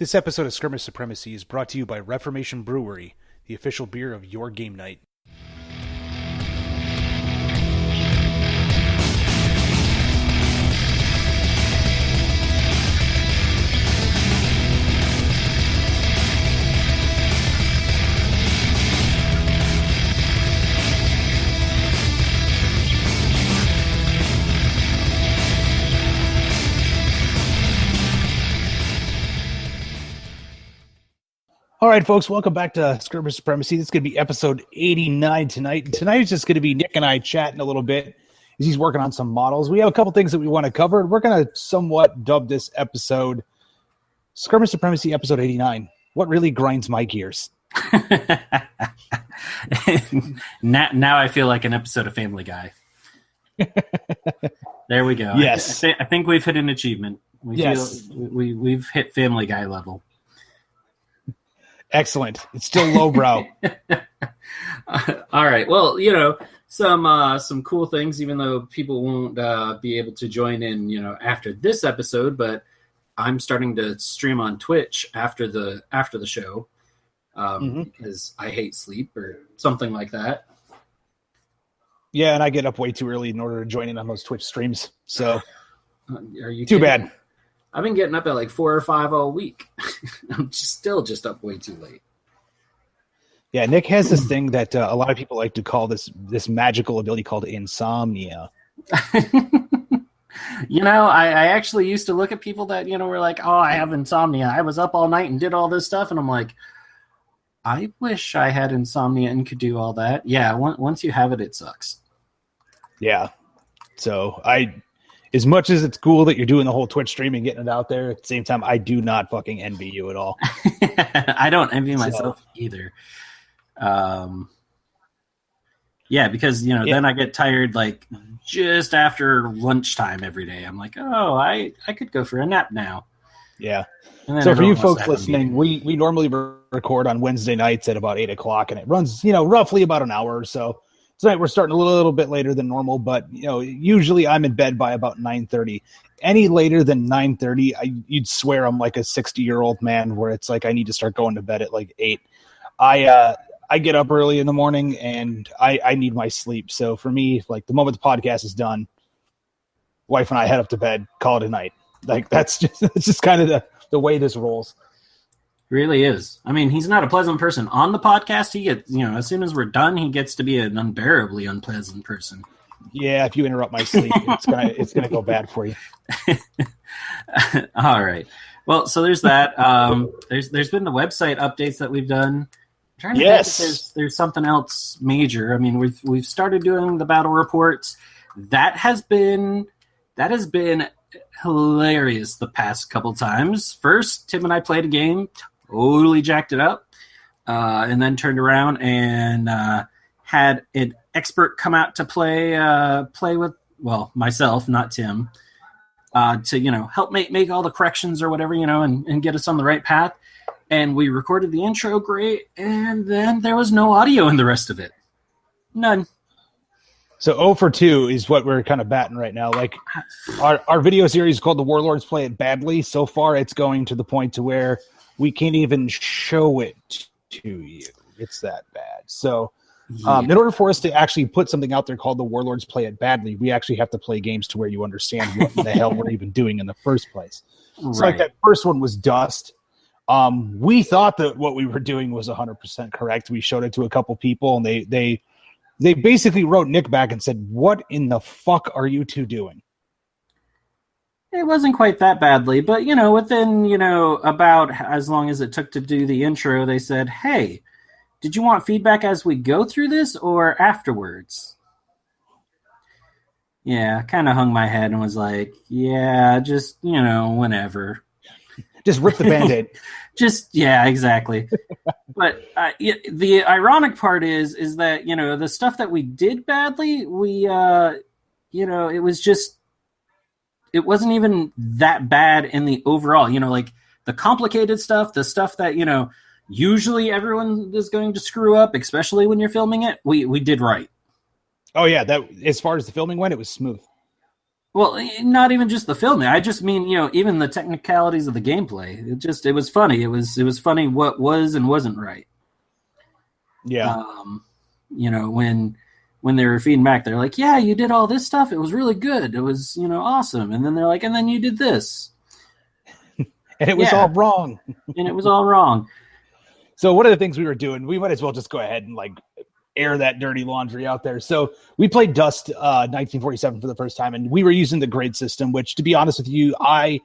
This episode of Skirmish Supremacy is brought to you by Reformation Brewery, the official beer of your game night. All right, folks, welcome back to Skirmish Supremacy. This is going to be episode 89 tonight. And tonight is just going to be Nick and I chatting a little bit as he's working on some models. We have a couple things that we want to cover. We're going to somewhat dub this episode Skirmish Supremacy episode 89. What really grinds my gears? Now I feel like an episode of Family Guy. There we go. Yes. I think we've hit an achievement. Yes. We've hit Family Guy level. Excellent. It's still lowbrow. All right. Well, some cool things, even though people won't be able to join in, after this episode, but I'm starting to stream on Twitch after the show because I hate sleep or something like that. Yeah, and I get up way too early in order to join in on those Twitch streams. So, are you too kidding? bad. I've been getting up at like 4 or 5 all week. I'm still up way too late. Yeah, Nick has this thing that a lot of people like to call this magical ability called insomnia. I actually used to look at people that, were like, oh, I have insomnia. I was up all night and did all this stuff. And I'm like, I wish I had insomnia and could do all that. Yeah, once you have it, it sucks. Yeah. So as much as it's cool that you're doing the whole Twitch stream and getting it out there, at the same time, I do not fucking envy you at all. I don't envy myself either. Because, then I get tired, like, just after lunchtime every day. I'm like, oh, I could go for a nap now. Yeah. So for you folks listening, we normally record on Wednesday nights at about 8 o'clock, and it runs, roughly about an hour or so. Tonight we're starting a little bit later than normal, but usually I'm in bed by about 9:30. Any later than 9:30, you'd swear I'm like a 60-year-old man, where it's like I need to start going to bed at like 8. I get up early in the morning and I need my sleep. So for me, like the moment the podcast is done, wife and I head up to bed, call it a night. Like it's just kind of the way this rolls. Really is. I mean, he's not a pleasant person on the podcast. He gets, as soon as we're done, he gets to be an unbearably unpleasant person. Yeah, if you interrupt my sleep, it's gonna go bad for you. All right. Well, so there's that. There's been the website updates that we've done. I'm trying to think if there's something else major. I mean, we've started doing the battle reports. That has been hilarious the past couple times. First, Tim and I played a game. Totally jacked it up, and then turned around and had an expert come out to play with, myself, not Tim, to help make all the corrections or whatever, and get us on the right path. And we recorded the intro great, and then there was no audio in the rest of it. None. So 0 for 2 is what we're kind of batting right now. Like our video series called The Warlords Play It Badly. So far, it's going to the point to where we can't even show it to you. It's that bad. So in order for us to actually put something out there called The Warlords Play It Badly, we actually have to play games to where you understand what the hell we're even doing in the first place. Right. So like that first one was Dust. We thought that what we were doing was 100% correct. We showed it to a couple people, and they basically wrote Nick back and said, what in the fuck are you two doing? It wasn't quite that badly, but, within, about as long as it took to do the intro, they said, hey, did you want feedback as we go through this or afterwards? Yeah, kind of hung my head and was like, yeah, just, whenever. Just rip the Band-Aid. Yeah, exactly. But the ironic part is that, the stuff that we did badly, we, it wasn't even that bad in the overall, like the complicated stuff, the stuff that, usually everyone is going to screw up, especially when you're filming it. We did right. Oh yeah. That, as far as the filming went, it was smooth. Well, not even just the filming. I just mean, even the technicalities of the gameplay. It was funny. It was funny what was and wasn't right. Yeah. When they were feeding back, they're like, "Yeah, you did all this stuff. It was really good. It was, awesome." And then they're like, "And then you did this." And it was all wrong. And it was all wrong. So one of the things we were doing, we might as well just go ahead and air that dirty laundry out there. So we played Dust 1947 for the first time, and we were using the grid system, which, to be honest with you, I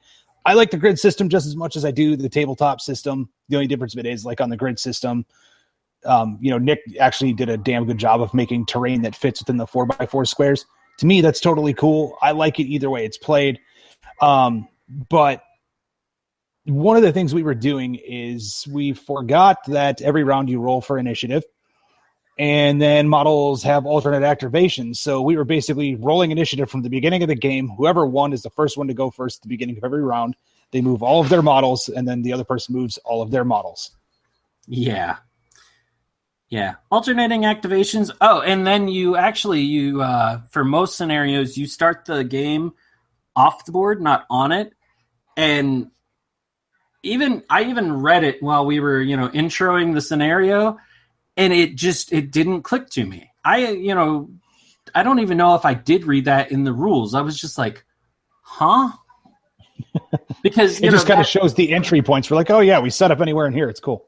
like the grid system just as much as I do the tabletop system. The only difference of it is, on the grid system, Nick actually did a damn good job of making terrain that fits within the 4x4 squares. To me, that's totally cool. I like it either way it's played. But one of the things we were doing is we forgot that every round you roll for initiative, and then models have alternate activations. So we were basically rolling initiative from the beginning of the game. Whoever won is the first one to go first at the beginning of every round. They move all of their models, and then the other person moves all of their models. Yeah. Yeah. Alternating activations. Oh, and then you for most scenarios, you start the game off the board, not on it. And I even read it while we were, introing the scenario, and it didn't click to me. I don't even know if I did read that in the rules. I was just like, huh? Because it just kind of shows the entry points. We're like, oh yeah, we set up anywhere in here. It's cool.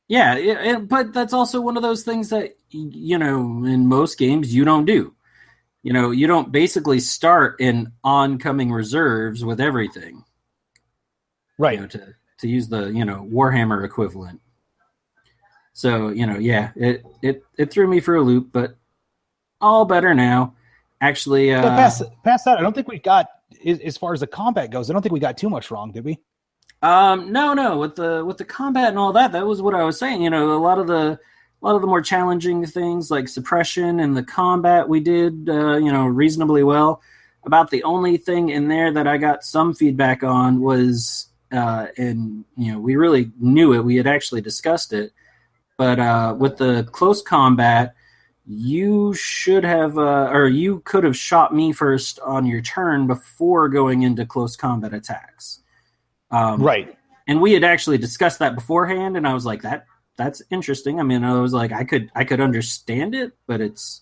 Yeah, but that's also one of those things that, in most games you don't do. You don't basically start in oncoming reserves with everything. Right. To use the, Warhammer equivalent. So, it threw me for a loop, but all better now. Actually, past that, I don't think we got, as far as the combat goes, I don't think we got too much wrong, did we? No. With the combat and all that was what I was saying. A lot of the more challenging things like suppression and the combat we did, reasonably well. About the only thing in there that I got some feedback on was, we really knew it. We had actually discussed it, but with the close combat, you should have, or you could have shot me first on your turn before going into close combat attacks. Right. And we had actually discussed that beforehand, and I was like, that's interesting. I mean, I was like, I could understand it, but it's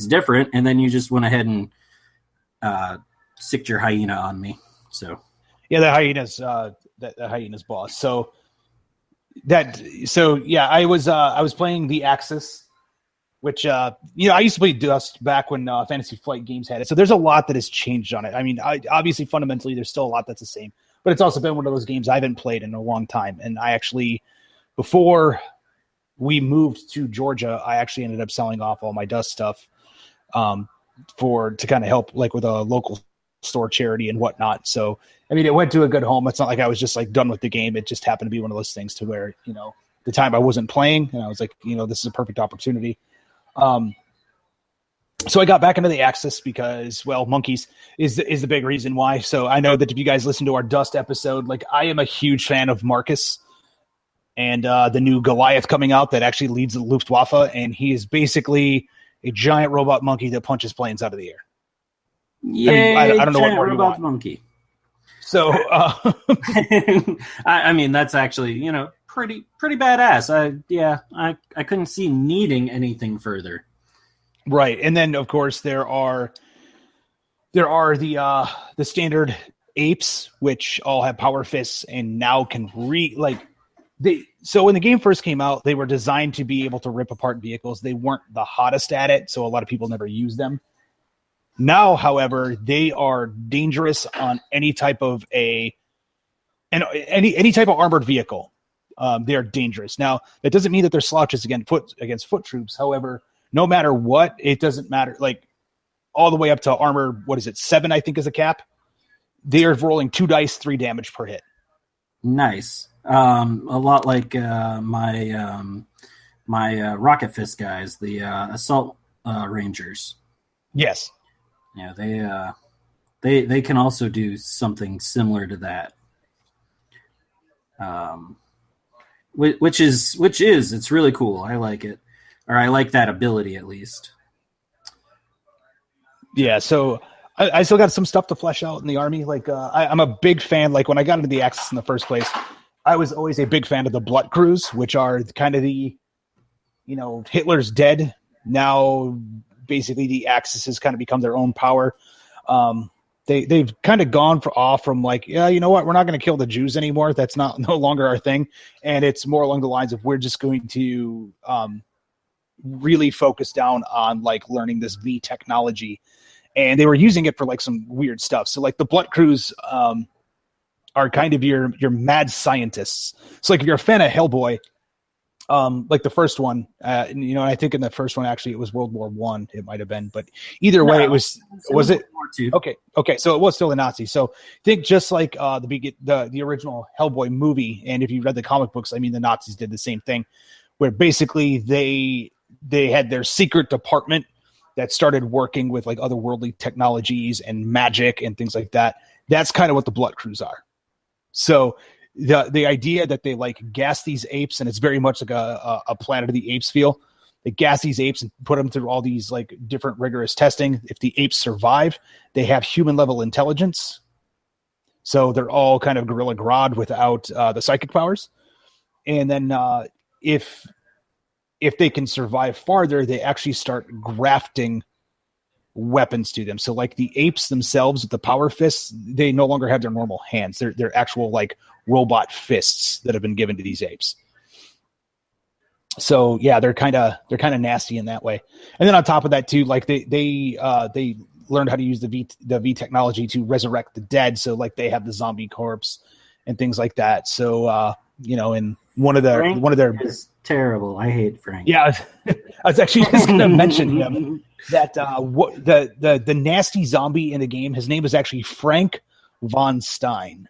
different. And then you just went ahead and sicked your hyena on me. So yeah, the hyena's boss. So I was playing the Axis, which I used to play Dust back when Fantasy Flight Games had it. So there's a lot that has changed on it. I mean, obviously fundamentally there's still a lot that's the same. But it's also been one of those games I haven't played in a long time. And I actually, before we moved to Georgia, I actually ended up selling off all my Dust stuff to kind of help with a local store charity and whatnot. So, I mean, it went to a good home. It's not like I was just done with the game. It just happened to be one of those things to where, the time I wasn't playing and I was like, this is a perfect opportunity. So I got back into the Axis because, monkeys is the big reason why. So I know that if you guys listen to our Dust episode, I am a huge fan of Marcus and the new Goliath coming out that actually leads the Luftwaffe, and he is basically a giant robot monkey that punches planes out of the air. Yay, I don't know what more you want. Monkey. So I mean, that's actually pretty badass. I couldn't see needing anything further. Right, and then of course there are the standard apes, which all have power fists and now can so when the game first came out, they were designed to be able to rip apart vehicles. They weren't the hottest at it, so a lot of people never used them. Now, however, they are dangerous on any type of any type of armored vehicle. They are dangerous. Now, that doesn't mean that they're slouches against foot troops. However, no matter what, it doesn't matter. All the way up to armor, 7, I think is a cap. They are rolling 2 dice, 3 damage per hit. Nice. A lot like my Rocket Fist guys, the Assault Rangers. Yes. Yeah, they can also do something similar to that. Which is it's really cool. I like it. Or I like that ability at least. Yeah, so I still got some stuff to flesh out in the army. Like I'm a big fan. Like when I got into the Axis in the first place, I was always a big fan of the Blood Crews, which are kind of the, Hitler's dead. Now, basically, the Axis has kind of become their own power. They've kind of gone off from like, yeah, you know what? We're not going to kill the Jews anymore. That's no longer our thing. And it's more along the lines of we're just going to really focus down on like learning this V technology. And they were using it for like some weird stuff. So like the Blood Crews are kind of your mad scientists. So like if you're a fan of Hellboy, like the first one, I think in the first one actually it was World War I. It might have been, but either way, it was it? World War II. Okay, so it was still the Nazis. So think just like the original Hellboy movie, and if you read the comic books, I mean the Nazis did the same thing, where basically they had their secret department that started working with like otherworldly technologies and magic and things like that. That's kind of what the Blood Crews are. So the idea that they like gas these apes, and it's very much like a Planet of the Apes feel. They gas these apes and put them through all these like different rigorous testing. If the apes survive, they have human level intelligence. So they're all kind of Gorilla Grodd without the psychic powers. And then if they can survive farther, they actually start grafting weapons to them. So like the apes themselves with the power fists, they no longer have their normal hands. They're actual like robot fists that have been given to these apes. So yeah, they're kind of nasty in that way. And then on top of that too, like they learned how to use the V technology to resurrect the dead. So like they have the zombie corpse and things like that. So and one of their is terrible. I hate Frank. Yeah, I was actually just going to mention him. That the nasty zombie in the game, his name is actually Frank von Stein.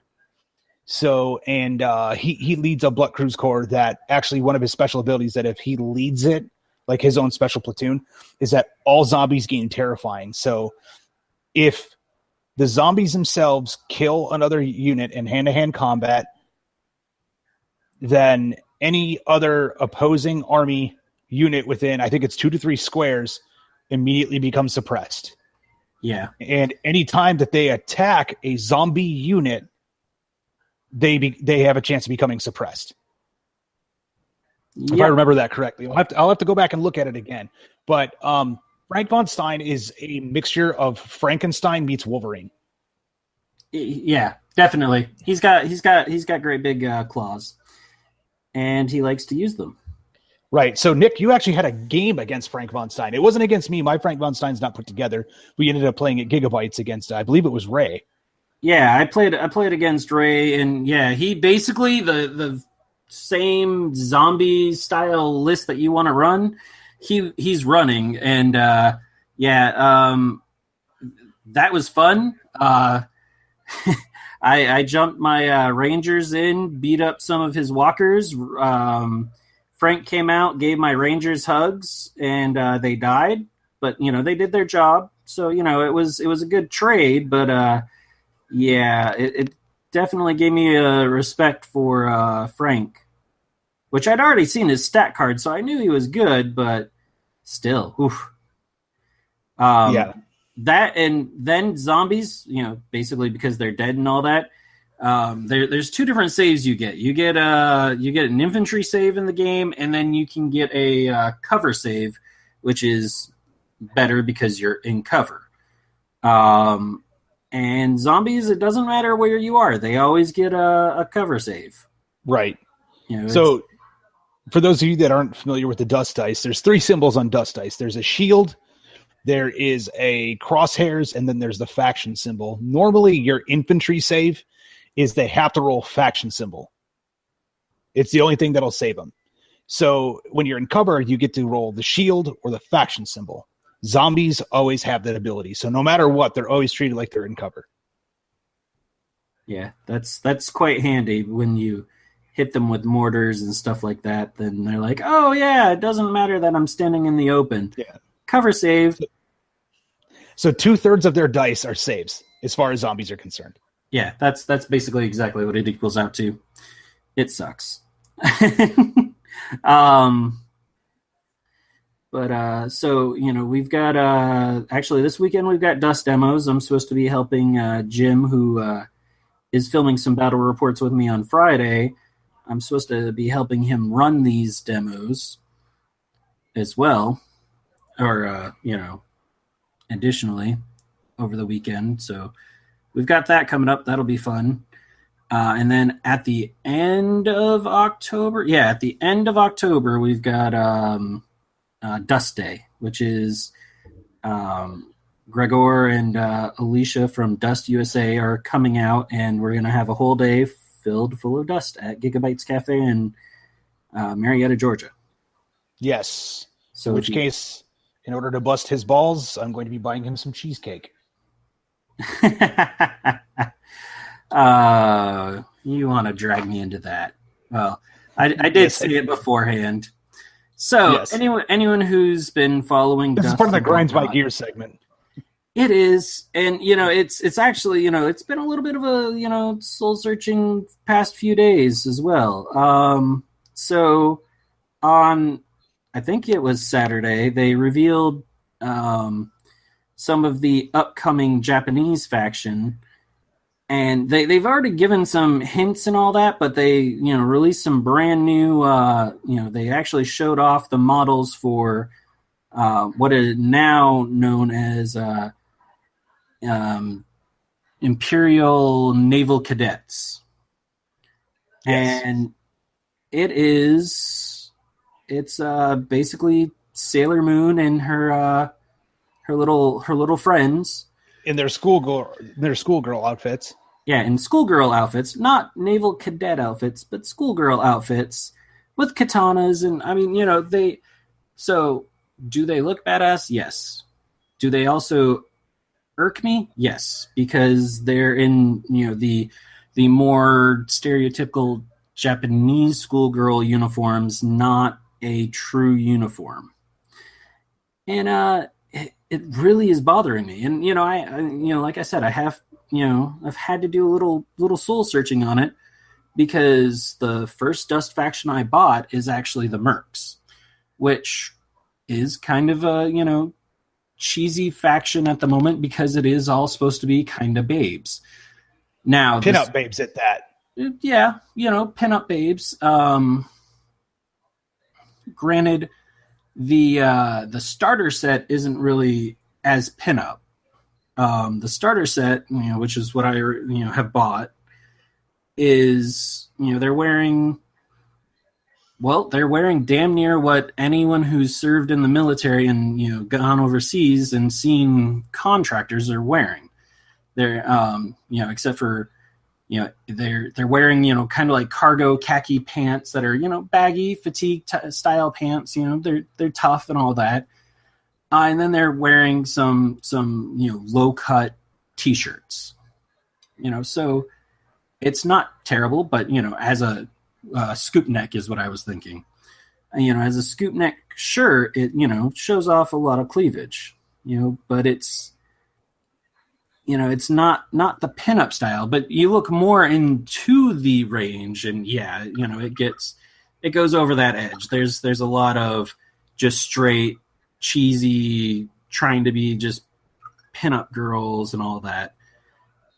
So, and he leads a Blood Crews Corps that actually one of his special abilities that if he leads it, like his own special platoon, is that all zombies gain terrifying. So if the zombies themselves kill another unit in hand-to-hand combat, then any other opposing army unit within, I think it's 2 to 3 squares, immediately becomes suppressed. Yeah. And any time that they attack a zombie unit, they have a chance of becoming suppressed. Yep. If I remember that correctly. I'll have to go back and look at it again. But Frank von Stein is a mixture of Frankenstein meets Wolverine. Yeah, definitely. He's got great big claws. And he likes to use them. Right. So, Nick, you actually had a game against Frank von Stein. It wasn't against me. My Frank von Stein's not put together. We ended up playing at Gigabytes against, I believe it was Ray. Yeah, I played against Ray, and yeah, he basically the same zombie style list that you want to run. He's running, and that was fun. I jumped my Rangers in, beat up some of his walkers. Frank came out, gave my Rangers hugs, and they died. But they did their job, so it was a good trade. But it definitely gave me a respect for Frank, which I'd already seen his stat card, so I knew he was good. But still, oof. That and then zombies, basically because they're dead and all that. There's 2 different saves you get. You get an infantry save in the game, and then you can get a cover save, which is better because you're in cover. And zombies, it doesn't matter where you are; they always get a cover save. Right. So, for those of you that aren't familiar with the dust dice, there's 3 symbols on dust dice. There's a shield. There is a crosshairs, and then there's the faction symbol. Normally, your infantry save is they have to roll faction symbol. It's the only thing that'll save them. So when you're in cover, you get to roll the shield or the faction symbol. Zombies always have that ability. So no matter what, they're always treated like they're in cover. Yeah, that's quite handy when you hit them with mortars and stuff like that. Then they're like, oh, yeah, it doesn't matter that I'm standing in the open. Yeah. Cover save. So 2/3 of their dice are saves as far as zombies are concerned. Yeah, that's basically exactly what it equals out to. It sucks. But so we've got actually this weekend we've got dust demos. I'm supposed to be helping Jim, who is filming some battle reports with me on Friday. I'm supposed to be helping him run these demos as well, or additionally over the weekend. So we've got that coming up. That'll be fun. And then at the end of October, we've got Dust Day, which is Gregor and Alicia from Dust USA are coming out, and we're going to have a whole day filled full of dust at Gigabytes Cafe in Marietta, Georgia. Yes. So in which case, in order to bust his balls, I'm going to be buying him some cheesecake. You want to drag me into that? Well, I did say it beforehand. So yes. anyone who's been following this is part of the Grinds My Gear segment. It is, and it's actually it's been a little bit of a soul searching past few days as well. So on I think it was Saturday, they revealed some of the upcoming Japanese faction. And they've already given some hints and all that, but they released some brand new. They actually showed off the models for what is now known as Imperial Naval Cadets, yes. And it's basically Sailor Moon and her little friends. In their schoolgirl outfits. Yeah, in schoolgirl outfits, not naval cadet outfits, but schoolgirl outfits with katanas, and they. So, do they look badass? Yes. Do they also irk me? Yes, because they're in the more stereotypical Japanese schoolgirl uniforms, not a true uniform, and it really is bothering me. And I like I said, I have I've had to do a little soul searching on it, because the first Dust faction I bought is actually the Mercs, which is kind of a cheesy faction at the moment, because it is all supposed to be kind of babes. Now pinup babes at that. Yeah, pinup babes. Granted, the starter set isn't really as pinup. The starter set, which is what I have bought, is they're wearing damn near what anyone who's served in the military and gone overseas and seen contractors are wearing. They're except for they're wearing kind of like cargo khaki pants that are baggy fatigue style pants. They're tough and all that. And then they're wearing some low cut t-shirts. So it's not terrible, but as a scoop neck is what I was thinking. As a scoop neck shirt, it shows off a lot of cleavage. But it's it's not the pinup style. But you look more into the range, and it goes over that edge. There's a lot of just straight cheesy trying to be just pinup girls and all that.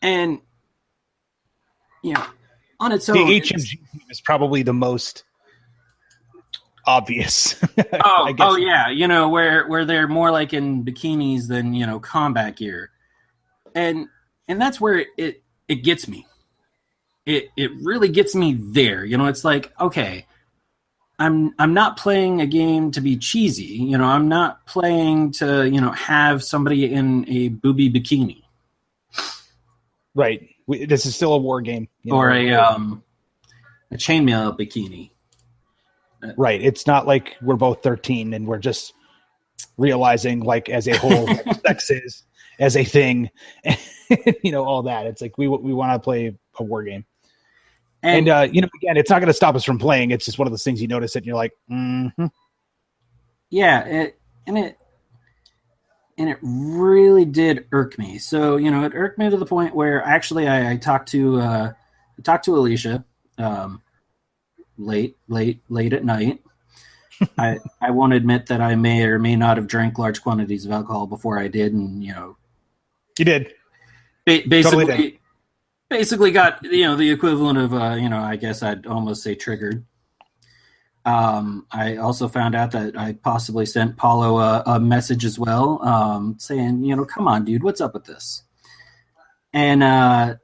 And on its own, the HMG is probably the most obvious. Oh yeah, where they're more like in bikinis than combat gear, and that's where it gets me. It really gets me there. It's like, okay, I'm not playing a game to be cheesy. I'm not playing to have somebody in a booby bikini. Right. This is still a war game. Or a chainmail bikini. Right. It's not like we're both 13 and we're just realizing, like, as a whole, sex is as a thing, all that. It's like we want to play a war game. And again, it's not going to stop us from playing. It's just one of those things you notice it and you're like, mm-hmm. Yeah, it really did irk me. So, it irked me to the point where actually I talked to Alicia late at night, I won't admit that I may or may not have drank large quantities of alcohol before I did, and you did. Basically, Totally did. Basically got the equivalent of I guess I'd almost say triggered. I also found out that I possibly sent Paulo a message as well, saying, come on, dude, what's up with this? And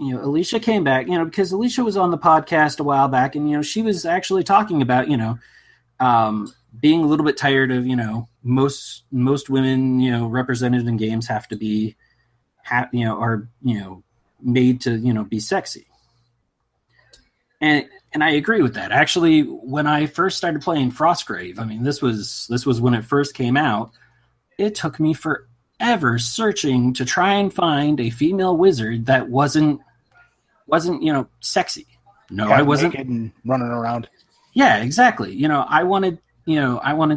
Alicia came back, because Alicia was on the podcast a while back, and she was actually talking about being a little bit tired of most women represented in games have to be are made to be sexy. And I agree with that. Actually, when I first started playing Frostgrave, I mean, this was when it first came out. It took me forever searching to try and find a female wizard that wasn't sexy. No, I wasn't naked and running around. Yeah, exactly. I wanted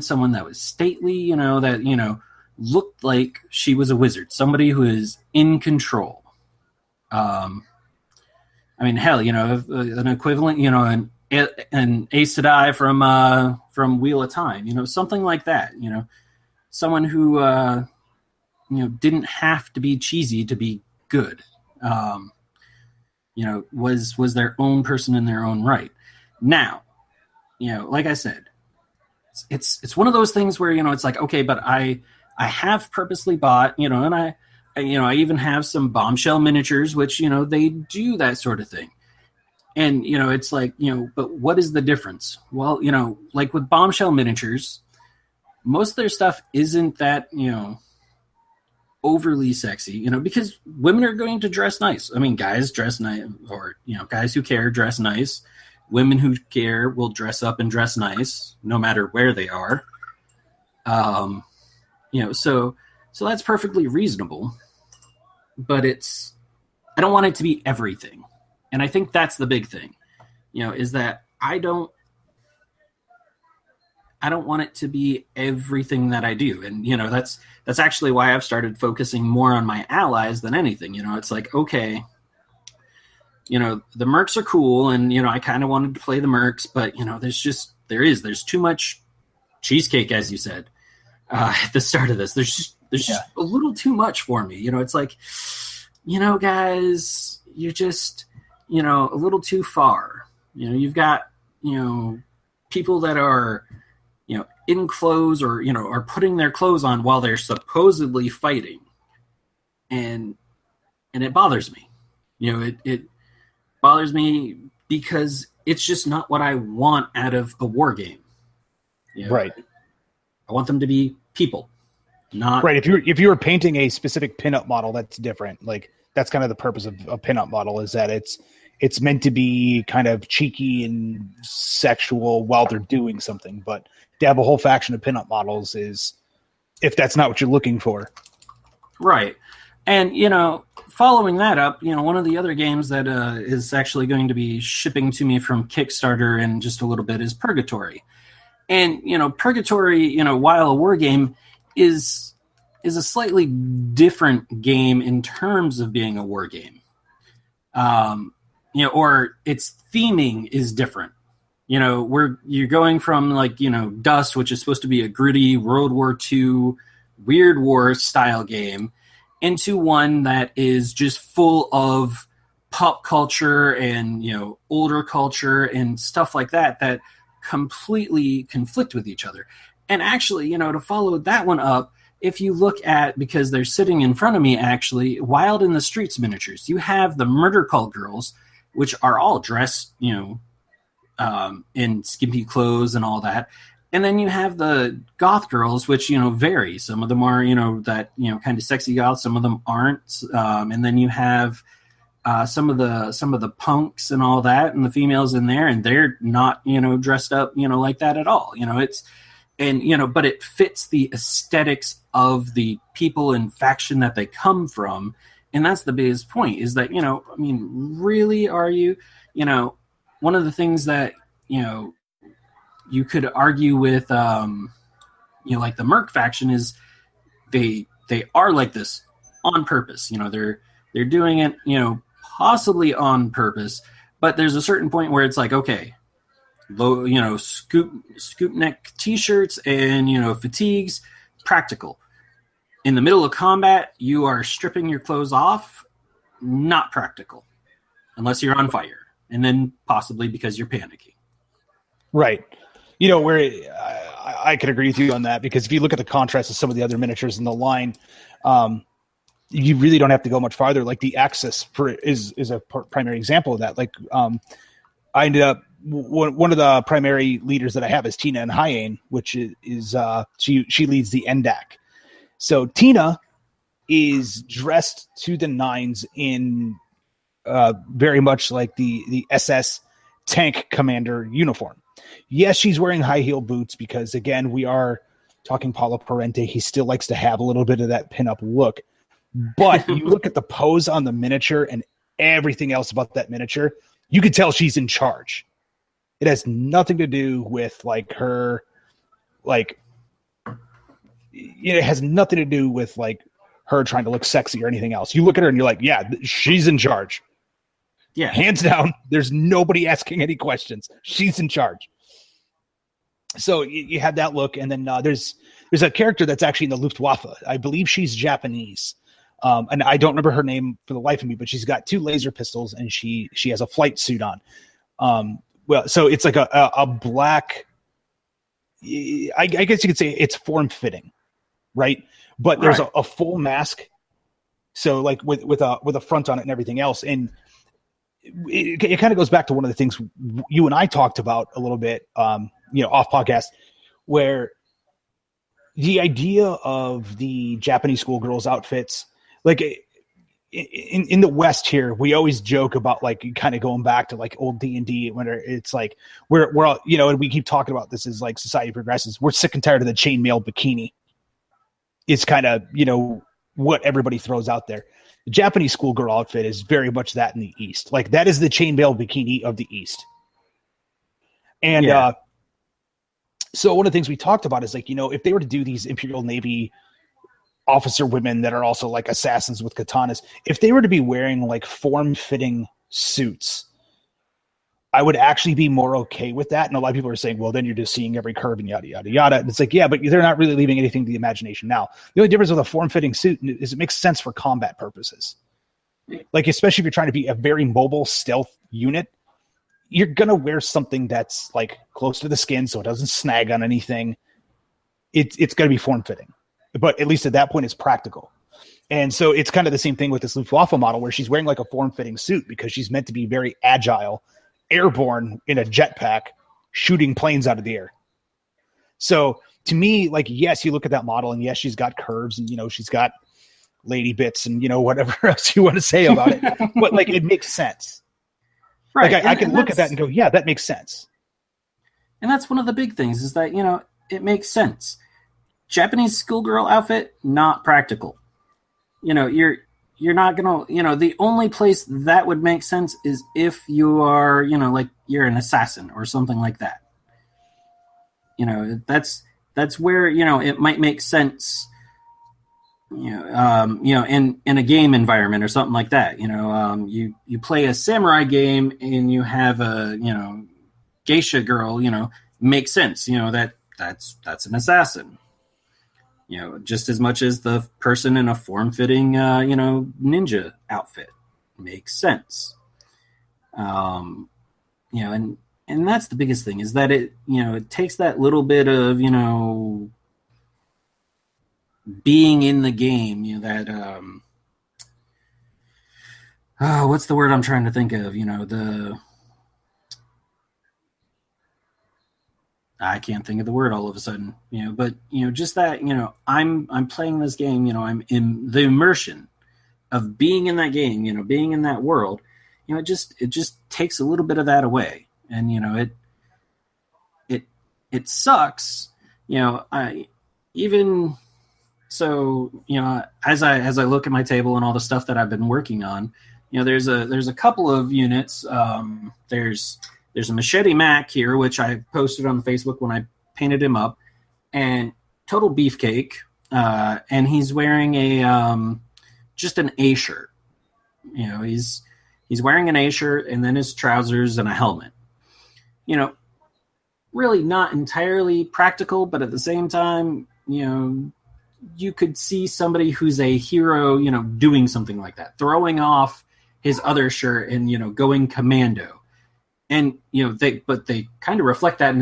someone that was stately. That looked like she was a wizard, somebody who is in control. I mean, hell, an equivalent, an Aes Sedai from Wheel of Time, something like that. Someone who didn't have to be cheesy to be good. Was their own person in their own right. Now, like I said, it's one of those things where it's like, okay, but I have purposely bought, and I even have some Bombshell miniatures, which they do that sort of thing. And it's like, but what is the difference? Well, like with Bombshell miniatures, most of their stuff isn't that overly sexy, because women are going to dress nice. I mean, guys dress nice, or guys who care dress nice. Women who care will dress up and dress nice, no matter where they are. So that's perfectly reasonable, but I don't want it to be everything. And I think that's the big thing, is that I don't want it to be everything that I do. And, that's actually why I've started focusing more on my allies than anything. It's like, okay, the mercs are cool. And, I kind of wanted to play the mercs, but, there's too much cheesecake, as you said, at the start of this. There's just a little too much for me. It's like, guys, you're just, a little too far. You've got, people that are, in clothes or, are putting their clothes on while they're supposedly fighting. And it bothers me. It bothers me because it's just not what I want out of a war game. Right. I want them to be people. Not right. If you were painting a specific pinup model, that's different. Like that's kind of the purpose of a pinup model, is that it's meant to be kind of cheeky and sexual while they're doing something. But to have a whole faction of pinup models is, if that's not what you're looking for. Right. And, following that up, one of the other games that is actually going to be shipping to me from Kickstarter in just a little bit is Purgatory. And, Purgatory, while a war game, is a slightly different game in terms of being a war game. Or its theming is different. You're going from like, Dust, which is supposed to be a gritty World War II Weird War style game, into one that is just full of pop culture and, older culture and stuff like that completely conflict with each other. And actually, to follow that one up, if you look at, because they're sitting in front of me, actually, Wild in the Streets miniatures, you have the Murder Call girls, which are all dressed, in skimpy clothes and all that. And then you have the goth girls, which, vary. Some of them are, that, kind of sexy goth. Some of them aren't. And then you have some of the punks and all that, and the females in there, and they're not, dressed up, like that at all. But it fits the aesthetics of the people and faction that they come from. And that's the biggest point, is that, really, are you, one of the things that, you could argue with, like the Merc faction is they are like this on purpose. They're doing it, possibly on purpose, but there's a certain point where it's like, okay, low, scoop neck t-shirts and, fatigues, practical. In the middle of combat, you are stripping your clothes off, not practical, unless you're on fire, and then possibly because you're panicking. Right. Where I could agree with you on that, because if you look at the contrast of some of the other miniatures in the line, you really don't have to go much farther. Like the Axis is a primary example of that. Like I ended up, one of the primary leaders that I have is Tina and Hyane, which is she leads the NDAC. So Tina is dressed to the nines in very much like the SS tank commander uniform. Yes, she's wearing high heel boots because, again, we are talking Paulo Parente. He still likes to have a little bit of that pinup look. But you look at the pose on the miniature and everything else about that miniature, you could tell she's in charge. It has nothing to do with her, it has nothing to do with her trying to look sexy or anything else. You look at her and you're like, yeah, she's in charge. Yeah, hands down. There's nobody asking any questions. She's in charge. So you have that look, and then there's a character that's actually in the Luftwaffe. I believe she's Japanese, and I don't remember her name for the life of me. But she's got 2 laser pistols, and she has a flight suit on. Well, so it's like a black. I guess you could say it's form fitting, right? But there's a full mask, so with a front on it and everything else, and it kind of goes back to one of the things you and I talked about a little bit, off podcast, where the idea of the Japanese schoolgirls outfits, in the West here, we always joke about kind of going back to old D&D, when it's we're all, and we keep talking about this as society progresses. We're sick and tired of the chainmail bikini. It's kind of, what everybody throws out there. The Japanese schoolgirl outfit is very much that in the East. That is the chainmail bikini of the East. And so one of the things we talked about is if they were to do these Imperial Navy officer women that are also assassins with katanas, if they were to be wearing form-fitting suits, I would actually be more okay with that. And a lot of people are saying, well, then you're just seeing every curve and yada, yada, yada. And it's yeah, but they're not really leaving anything to the imagination. Now, the only difference with a form-fitting suit is it makes sense for combat purposes. Especially if you're trying to be a very mobile stealth unit, you're going to wear something that's close to the skin so it doesn't snag on anything. It's going to be form-fitting. But at least at that point, it's practical. And so it's kind of the same thing with this Luftwaffe model, where she's wearing a form-fitting suit because she's meant to be very agile, airborne in a jetpack, shooting planes out of the air. So to me, yes, you look at that model, and yes, she's got curves, and she's got lady bits, and whatever else you want to say about it. But it makes sense. Right. I can look at that and go, yeah, that makes sense. And that's one of the big things, is that, it makes sense. Japanese schoolgirl outfit, not practical. You're not going to, the only place that would make sense is if you are, you're an assassin or something like that. That's where, it might make sense, in a game environment or something like that. You play a samurai game and you have a, geisha girl, makes sense. That's an assassin. Just as much as the person in a form-fitting, ninja outfit makes sense. And that's the biggest thing, is that it takes that little bit of, being in the game, what's the word I'm trying to think of? I can't think of the word all of a sudden, but just that, I'm playing this game, I'm in the immersion of being in that game, being in that world, it just takes a little bit of that away. And, it sucks, as I look at my table and all the stuff that I've been working on, there's a couple of units. There's a Machete Mac here, which I posted on Facebook when I painted him up, and total beefcake. And he's wearing just an A shirt. He's wearing an A shirt and then his trousers and a helmet. really not entirely practical, but at the same time, you could see somebody who's a hero, doing something like that, throwing off his other shirt and, going commando. And, they kind of reflect that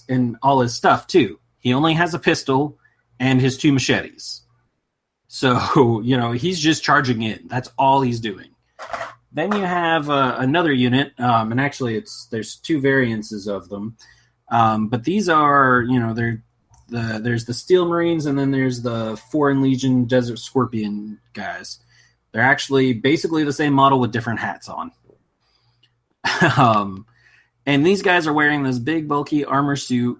in all his stuff too. He only has a pistol and his 2 machetes. So, he's just charging in. That's all he's doing. Then you have another unit, and actually there's 2 variances of them. But these are, there's the Steel Marines, and then there's the Foreign Legion Desert Scorpion guys. They're actually basically the same model with different hats on. And these guys are wearing this big bulky armor suit,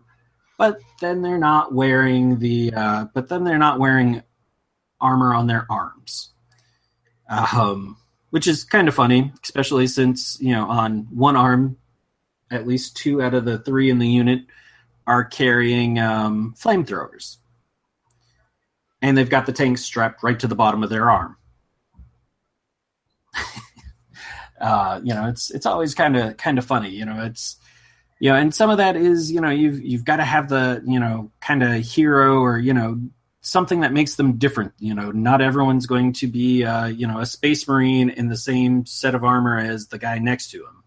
but then they're not wearing armor on their arms. Which is kind of funny, especially since, on one arm, at least 2 out of the 3 in the unit are carrying flamethrowers. And they've got the tanks strapped right to the bottom of their arm. It's always kind of funny, it's, and some of that is, you've got to have the, kind of hero or, something that makes them different. Not everyone's going to be, a Space Marine in the same set of armor as the guy next to him.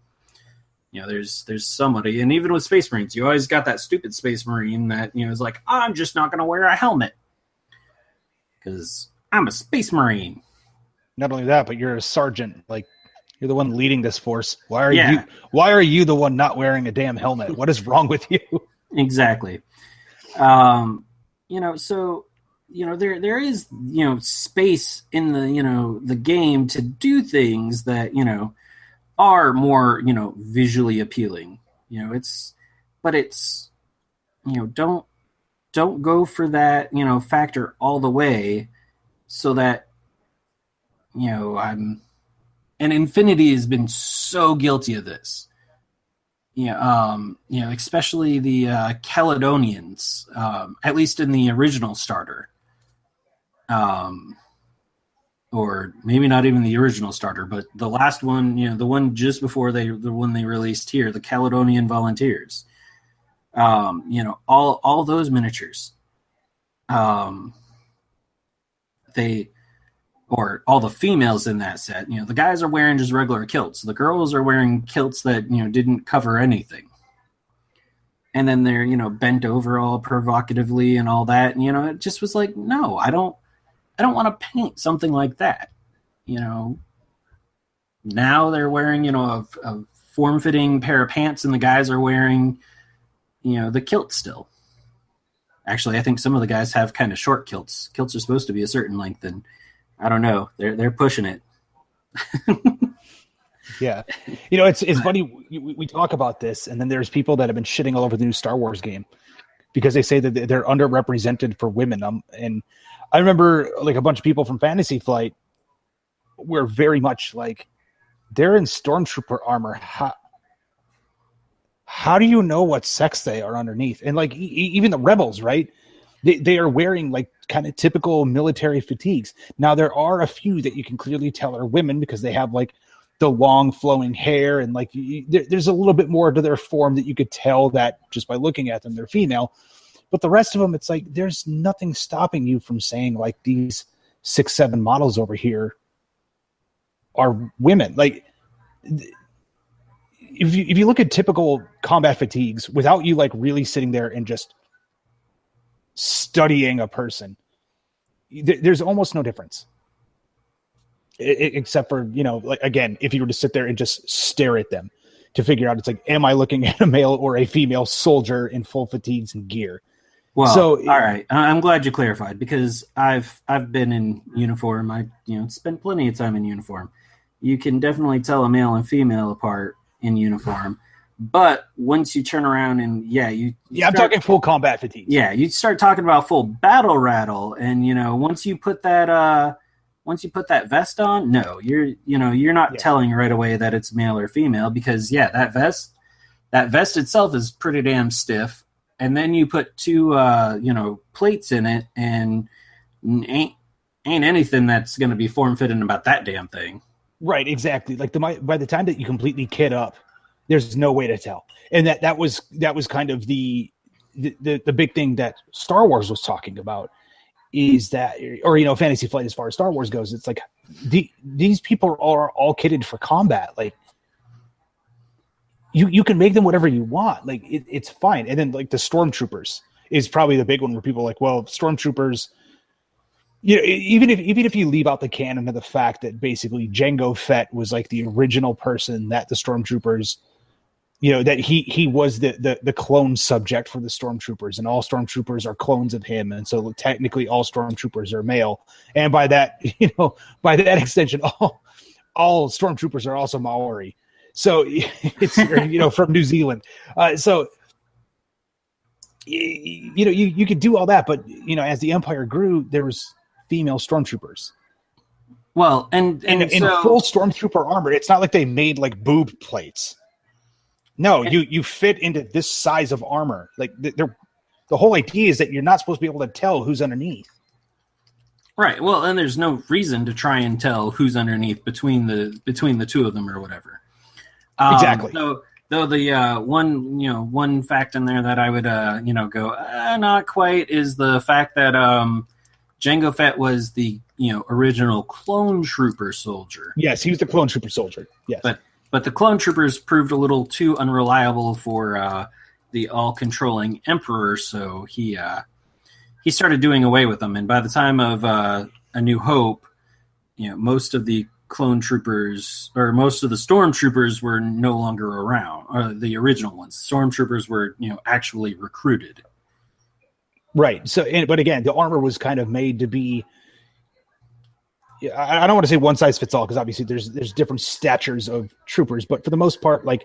There's somebody, and even with Space Marines, you always got that stupid Space Marine that, is like, I'm just not going to wear a helmet because I'm a Space Marine. Not only that, but you're a sergeant. Like, you're the one leading this force. Why are you the one not wearing a damn helmet? What is wrong with you? Exactly. So, there is, space in the game to do things that, are more, visually appealing. Don't go for that, factor all the way so that, and Infinity has been so guilty of this. Especially the Caledonians, at least in the original starter. Or maybe not even the original starter, but the last one, the one just before the one they released here, the Caledonian Volunteers. All those miniatures. Or all the females in that set, the guys are wearing just regular kilts. The girls are wearing kilts that, didn't cover anything. And then they're, bent over all provocatively and all that. And, it just was like, no, I don't want to paint something like that. Now they're wearing, a form-fitting pair of pants, and the guys are wearing, the kilt still. Actually, I think some of the guys have kind of short kilts. Kilts are supposed to be a certain length, and I don't know. They're pushing it. Yeah. It's funny. We talk about this, and then there's people that have been shitting all over the new Star Wars game because they say that they're underrepresented for women. And I remember like a bunch of people from Fantasy Flight were very much like, they're in Stormtrooper armor. How do you know what sex they are underneath? And like even the rebels, right? They are wearing like kind of typical military fatigues. Now there are a few that you can clearly tell are women because they have like the long flowing hair and like there's a little bit more to their form that you could tell that just by looking at them they're female. But the rest of them, it's like there's nothing stopping you from saying like these 6-7 models over here are women. Like if you look at typical combat fatigues without you like really sitting there and just studying a person, there's almost no difference. Except for, like again, if you were to sit there and just stare at them to figure out, it's like, am I looking at a male or a female soldier in full fatigues and gear? Well, all right. I'm glad you clarified because I've been in uniform. I spent plenty of time in uniform. You can definitely tell a male and female apart in uniform. But once you turn around and I'm talking full combat fatigue. Yeah, you start talking about full battle rattle, and once you put that vest on, no, you're not telling right away that it's male or female because that vest itself is pretty damn stiff, and then you put 2 plates in it, and ain't anything that's going to be form fitting about that damn thing. Right, exactly. Like by the time that you completely kit up, There's no way to tell. And that was kind of the big thing that Star Wars was talking about, is that, or, Fantasy Flight, as far as Star Wars goes, it's like these people are all kitted for combat. Like, you can make them whatever you want. Like, it's fine. And then, like, the Stormtroopers is probably the big one where people are like, well, Stormtroopers, even if you leave out the canon of the fact that basically Jango Fett was like the original person that the Stormtroopers, that he was the clone subject for the Stormtroopers, and all Stormtroopers are clones of him, and so technically all Stormtroopers are male, and by that extension, all Stormtroopers are also Maori. So it's from New Zealand. So you could do all that, but as the Empire grew, there was female Stormtroopers. Well, and in full Stormtrooper armor. It's not like they made like boob plates. No, you fit into this size of armor. Like the whole idea is that you're not supposed to be able to tell who's underneath. Right. Well, and there's no reason to try and tell who's underneath between the two of them or whatever. Exactly. Though the one fact in there that I would go not quite is the fact that Jango Fett was the original clone trooper soldier. Yes, he was the clone trooper soldier. Yes, but the clone troopers proved a little too unreliable for the all-controlling Emperor, so he started doing away with them. And by the time of A New Hope, most of the clone troopers, or most of the Stormtroopers, were no longer around, or the original ones. Stormtroopers were actually recruited. Right. So, but again, the armor was kind of made to be. I don't want to say one size fits all, because obviously there's different statures of troopers, but for the most part, like,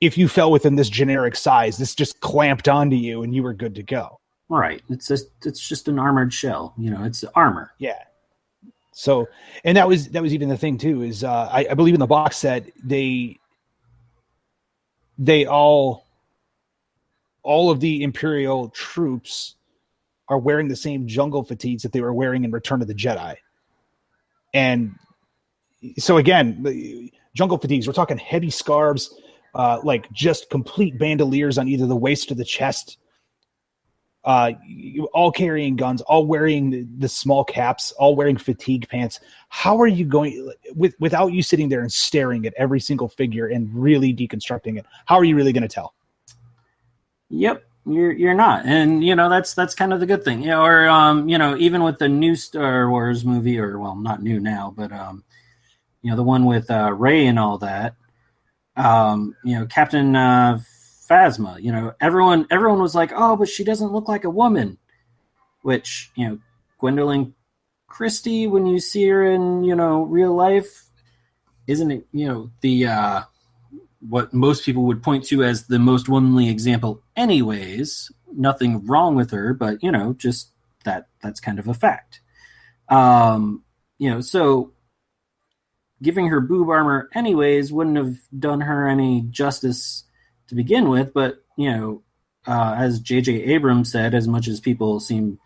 if you fell within this generic size, this just clamped onto you and you were good to go. Right. It's just an armored shell. It's armor. Yeah. So, and that was even the thing too, is I believe in the box set, they all of the Imperial troops are wearing the same jungle fatigues that they were wearing in Return of the Jedi. And so again, the jungle fatigues, we're talking heavy scarves, like just complete bandoliers on either the waist or the chest, all carrying guns, all wearing the small caps, all wearing fatigue pants. How are you going, without you sitting there and staring at every single figure and really deconstructing it? How are you really going to tell? Yep. You're not, and that's kind of the good thing, or even with the new Star Wars movie, or well, not new now, but the one with Rey and all that, Captain Phasma, everyone was like, oh, but she doesn't look like a woman, which Gwendolyn Christie, when you see her in real life, isn't it the what most people would point to as the most womanly example anyways. Nothing wrong with her, but just that's kind of a fact. So giving her boob armor anyways wouldn't have done her any justice to begin with, but as J.J. Abrams said, as much as people seem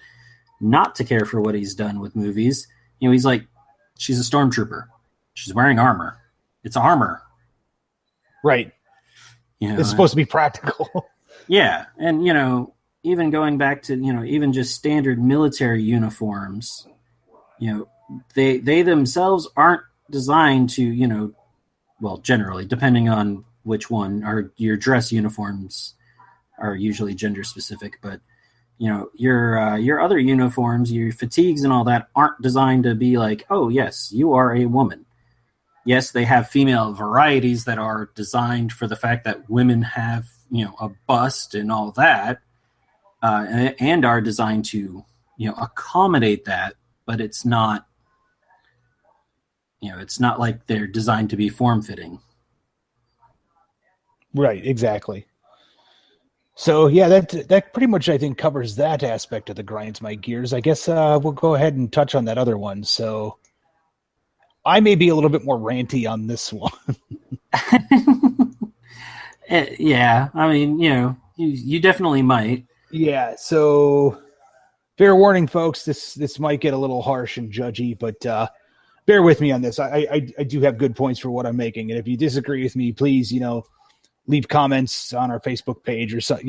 not to care for what he's done with movies, he's like, she's a stormtrooper, she's wearing armor, it's armor. Right. It's supposed to be practical. Yeah. And, even going back to, even just standard military uniforms, they themselves aren't designed to, well, generally, depending on which one, are your dress uniforms are usually gender specific, but, your other uniforms, your fatigues and all that aren't designed to be like, oh, yes, you are a woman. Yes, they have female varieties that are designed for the fact that women have, a bust and all that, and are designed to, accommodate that. But it's not, it's not like they're designed to be form-fitting. Right, exactly. So, yeah, that pretty much, I think, covers that aspect of the grinds my gears. I guess we'll go ahead and touch on that other one. So I may be a little bit more ranty on this one. Yeah, I mean, you definitely might. Yeah, so fair warning, folks. This might get a little harsh and judgy, but bear with me on this. I do have good points for what I'm making, and if you disagree with me, please, leave comments on our Facebook page or so,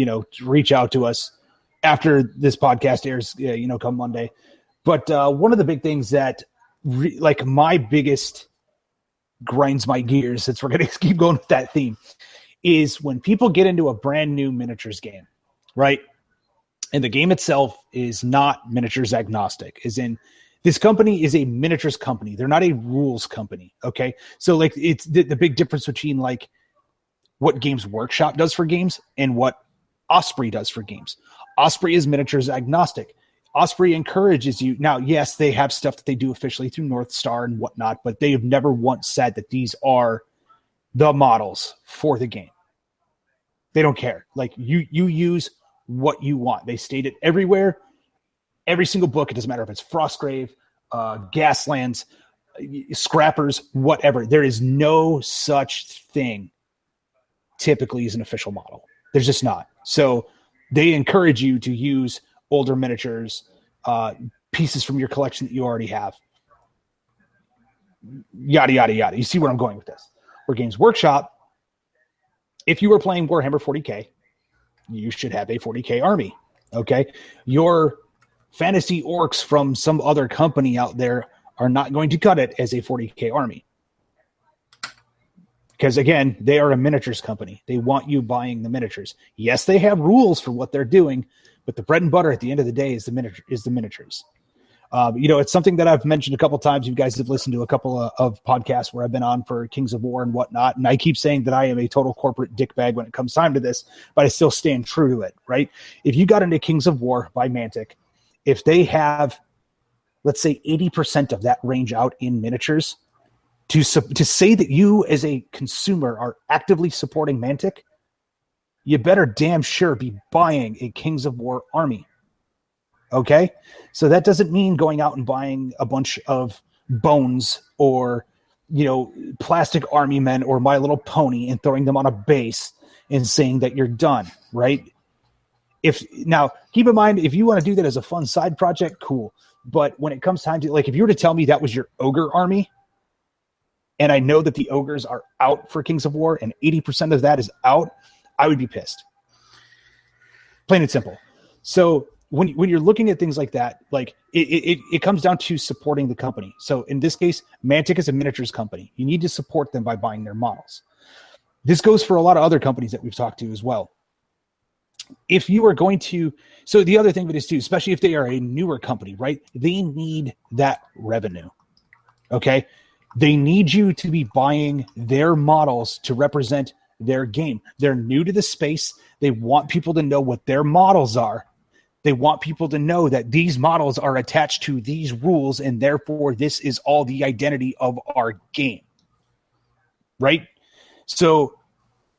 reach out to us after this podcast airs, come Monday. But one of the big things that my biggest grinds my gears, since we're going to keep going with that theme, is when people get into a brand new miniatures game, right? And the game itself is not miniatures agnostic, as in this company is a miniatures company. They're not a rules company. Okay. So it's the big difference between what Games Workshop does for games and what Osprey does for games. Osprey is miniatures agnostic. Osprey encourages you. Now, yes, they have stuff that they do officially through North Star and whatnot, but they have never once said that these are the models for the game. They don't care. You use what you want. They state it everywhere, every single book. It doesn't matter if it's Frostgrave, Gaslands, Scrappers, whatever. There is no such thing typically as an official model. There's just not. So they encourage you to use older miniatures, pieces from your collection that you already have. Yada, yada, yada. You see where I'm going with this. Where Games Workshop, if you were playing Warhammer 40K, you should have a 40K army. Okay? Your fantasy orcs from some other company out there are not going to cut it as a 40K army. Because, again, they are a miniatures company. They want you buying the miniatures. Yes, they have rules for what they're doing, but the bread and butter at the end of the day is the miniatures. It's something that I've mentioned a couple times. You guys have listened to a couple of podcasts where I've been on for Kings of War and whatnot, and I keep saying that I am a total corporate dickbag when it comes time to this, but I still stand true to it, right? If you got into Kings of War by Mantic, if they have, let's say, 80% of that range out in miniatures, to say that you as a consumer are actively supporting Mantic, you better damn sure be buying a Kings of War army. Okay? So that doesn't mean going out and buying a bunch of bones or, plastic army men or My Little Pony and throwing them on a base and saying that you're done, right? Now, keep in mind, if you want to do that as a fun side project, cool. But when it comes time to, if you were to tell me that was your ogre army, and I know that the ogres are out for Kings of War and 80% of that is out, I would be pissed. Plain and simple. So when you're looking at things like that, it comes down to supporting the company. So in this case, Mantic is a miniatures company. You need to support them by buying their models. This goes for a lot of other companies that we've talked to as well. If you are going to, so the other thing of it is too, especially if they are a newer company, right? They need that revenue. Okay. They need you to be buying their models to represent their game. They're new to the space. They want people to know what their models are. They want people to know that these models are attached to these rules, and therefore this is all the identity of our game. Right? So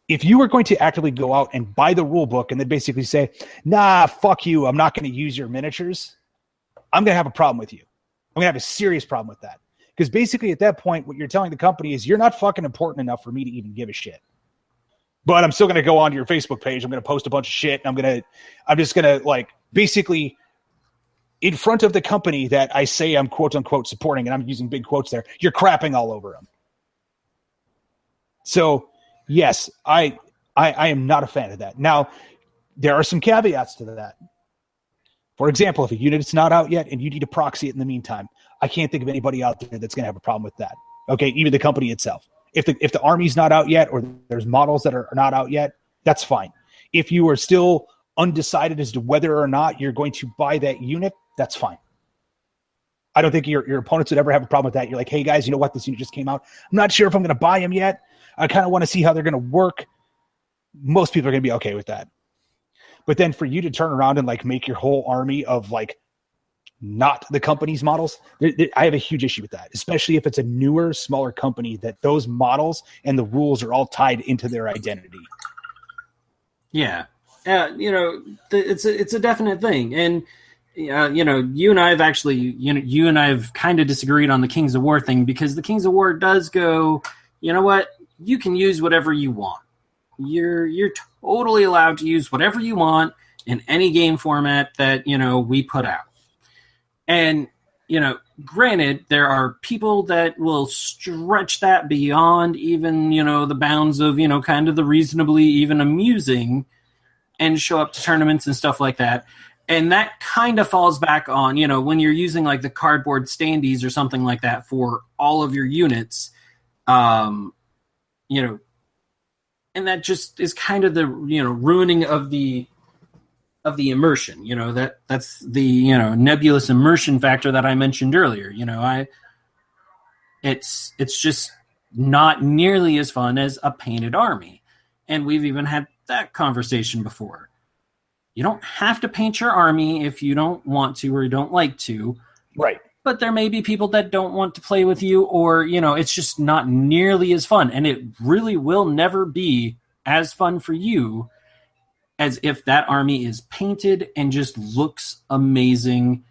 if you are going to actively go out and buy the rule book and then basically say, nah, fuck you, I'm not going to use your miniatures, I'm going to have a problem with you. I'm going to have a serious problem with that. Because basically at that point, what you're telling the company is you're not fucking important enough for me to even give a shit. But I'm still going to go onto your Facebook page. I'm going to post a bunch of shit. And I'm just going to basically in front of the company that I say I'm quote unquote supporting, and I'm using big quotes there, you're crapping all over them. So yes, I am not a fan of that. Now, there are some caveats to that. For example, if a unit is not out yet and you need to proxy it in the meantime, I can't think of anybody out there that's going to have a problem with that. Okay, even the company itself. If the army's not out yet or there's models that are not out yet, that's fine. If you are still undecided as to whether or not you're going to buy that unit, that's fine. I don't think your opponents would ever have a problem with that. You're like, hey guys, you know what? This unit just came out. I'm not sure if I'm going to buy them yet. I kind of want to see how they're going to work. Most people are going to be okay with that. But then for you to turn around and make your whole army of not the company's models, I have a huge issue with that, especially if it's a newer, smaller company that those models and the rules are all tied into their identity. Yeah. It's a definite thing. And, you and I have actually, you and I have kind of disagreed on the Kings of War thing, because the Kings of War does go, you know what? You can use whatever you want. You're totally allowed to use whatever you want in any game format that, we put out. And granted, there are people that will stretch that beyond even, the bounds of, kind of the reasonably even amusing and show up to tournaments and stuff like that. And that kind of falls back on, when you're using like the cardboard standees or something like that for all of your units, and that just is kind of the, ruining of the immersion. That's the, nebulous immersion factor that I mentioned earlier. It's just not nearly as fun as a painted army. And we've even had that conversation before. You don't have to paint your army if you don't want to or you don't like to. Right. But there may be people that don't want to play with you, or, it's just not nearly as fun. And it really will never be as fun for you as if that army is painted and just looks amazing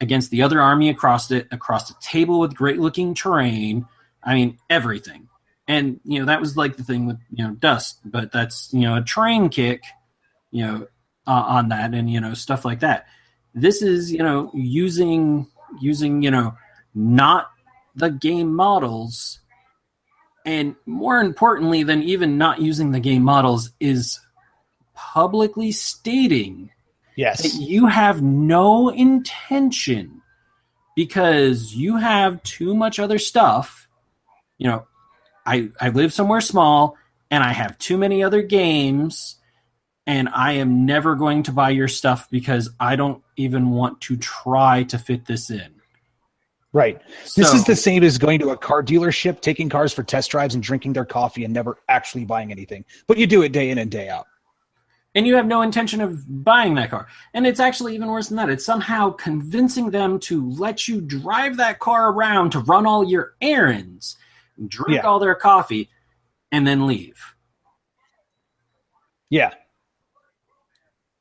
against the other army across the table with great looking terrain. I mean, everything. And, that was like the thing with, Dust, but that's, a terrain kick, on that and, stuff like that. This is, using, not the game models. And more importantly than even not using the game models is publicly stating that you have no intention because you have too much other stuff. I live somewhere small and I have too many other games and I am never going to buy your stuff because I don't even want to try to fit this in. Right. This is the same as going to a car dealership, taking cars for test drives and drinking their coffee and never actually buying anything. But you do it day in and day out. And you have no intention of buying that car. And it's actually even worse than that. It's somehow convincing them to let you drive that car around to run all your errands, drink all their coffee, and then leave. Yeah.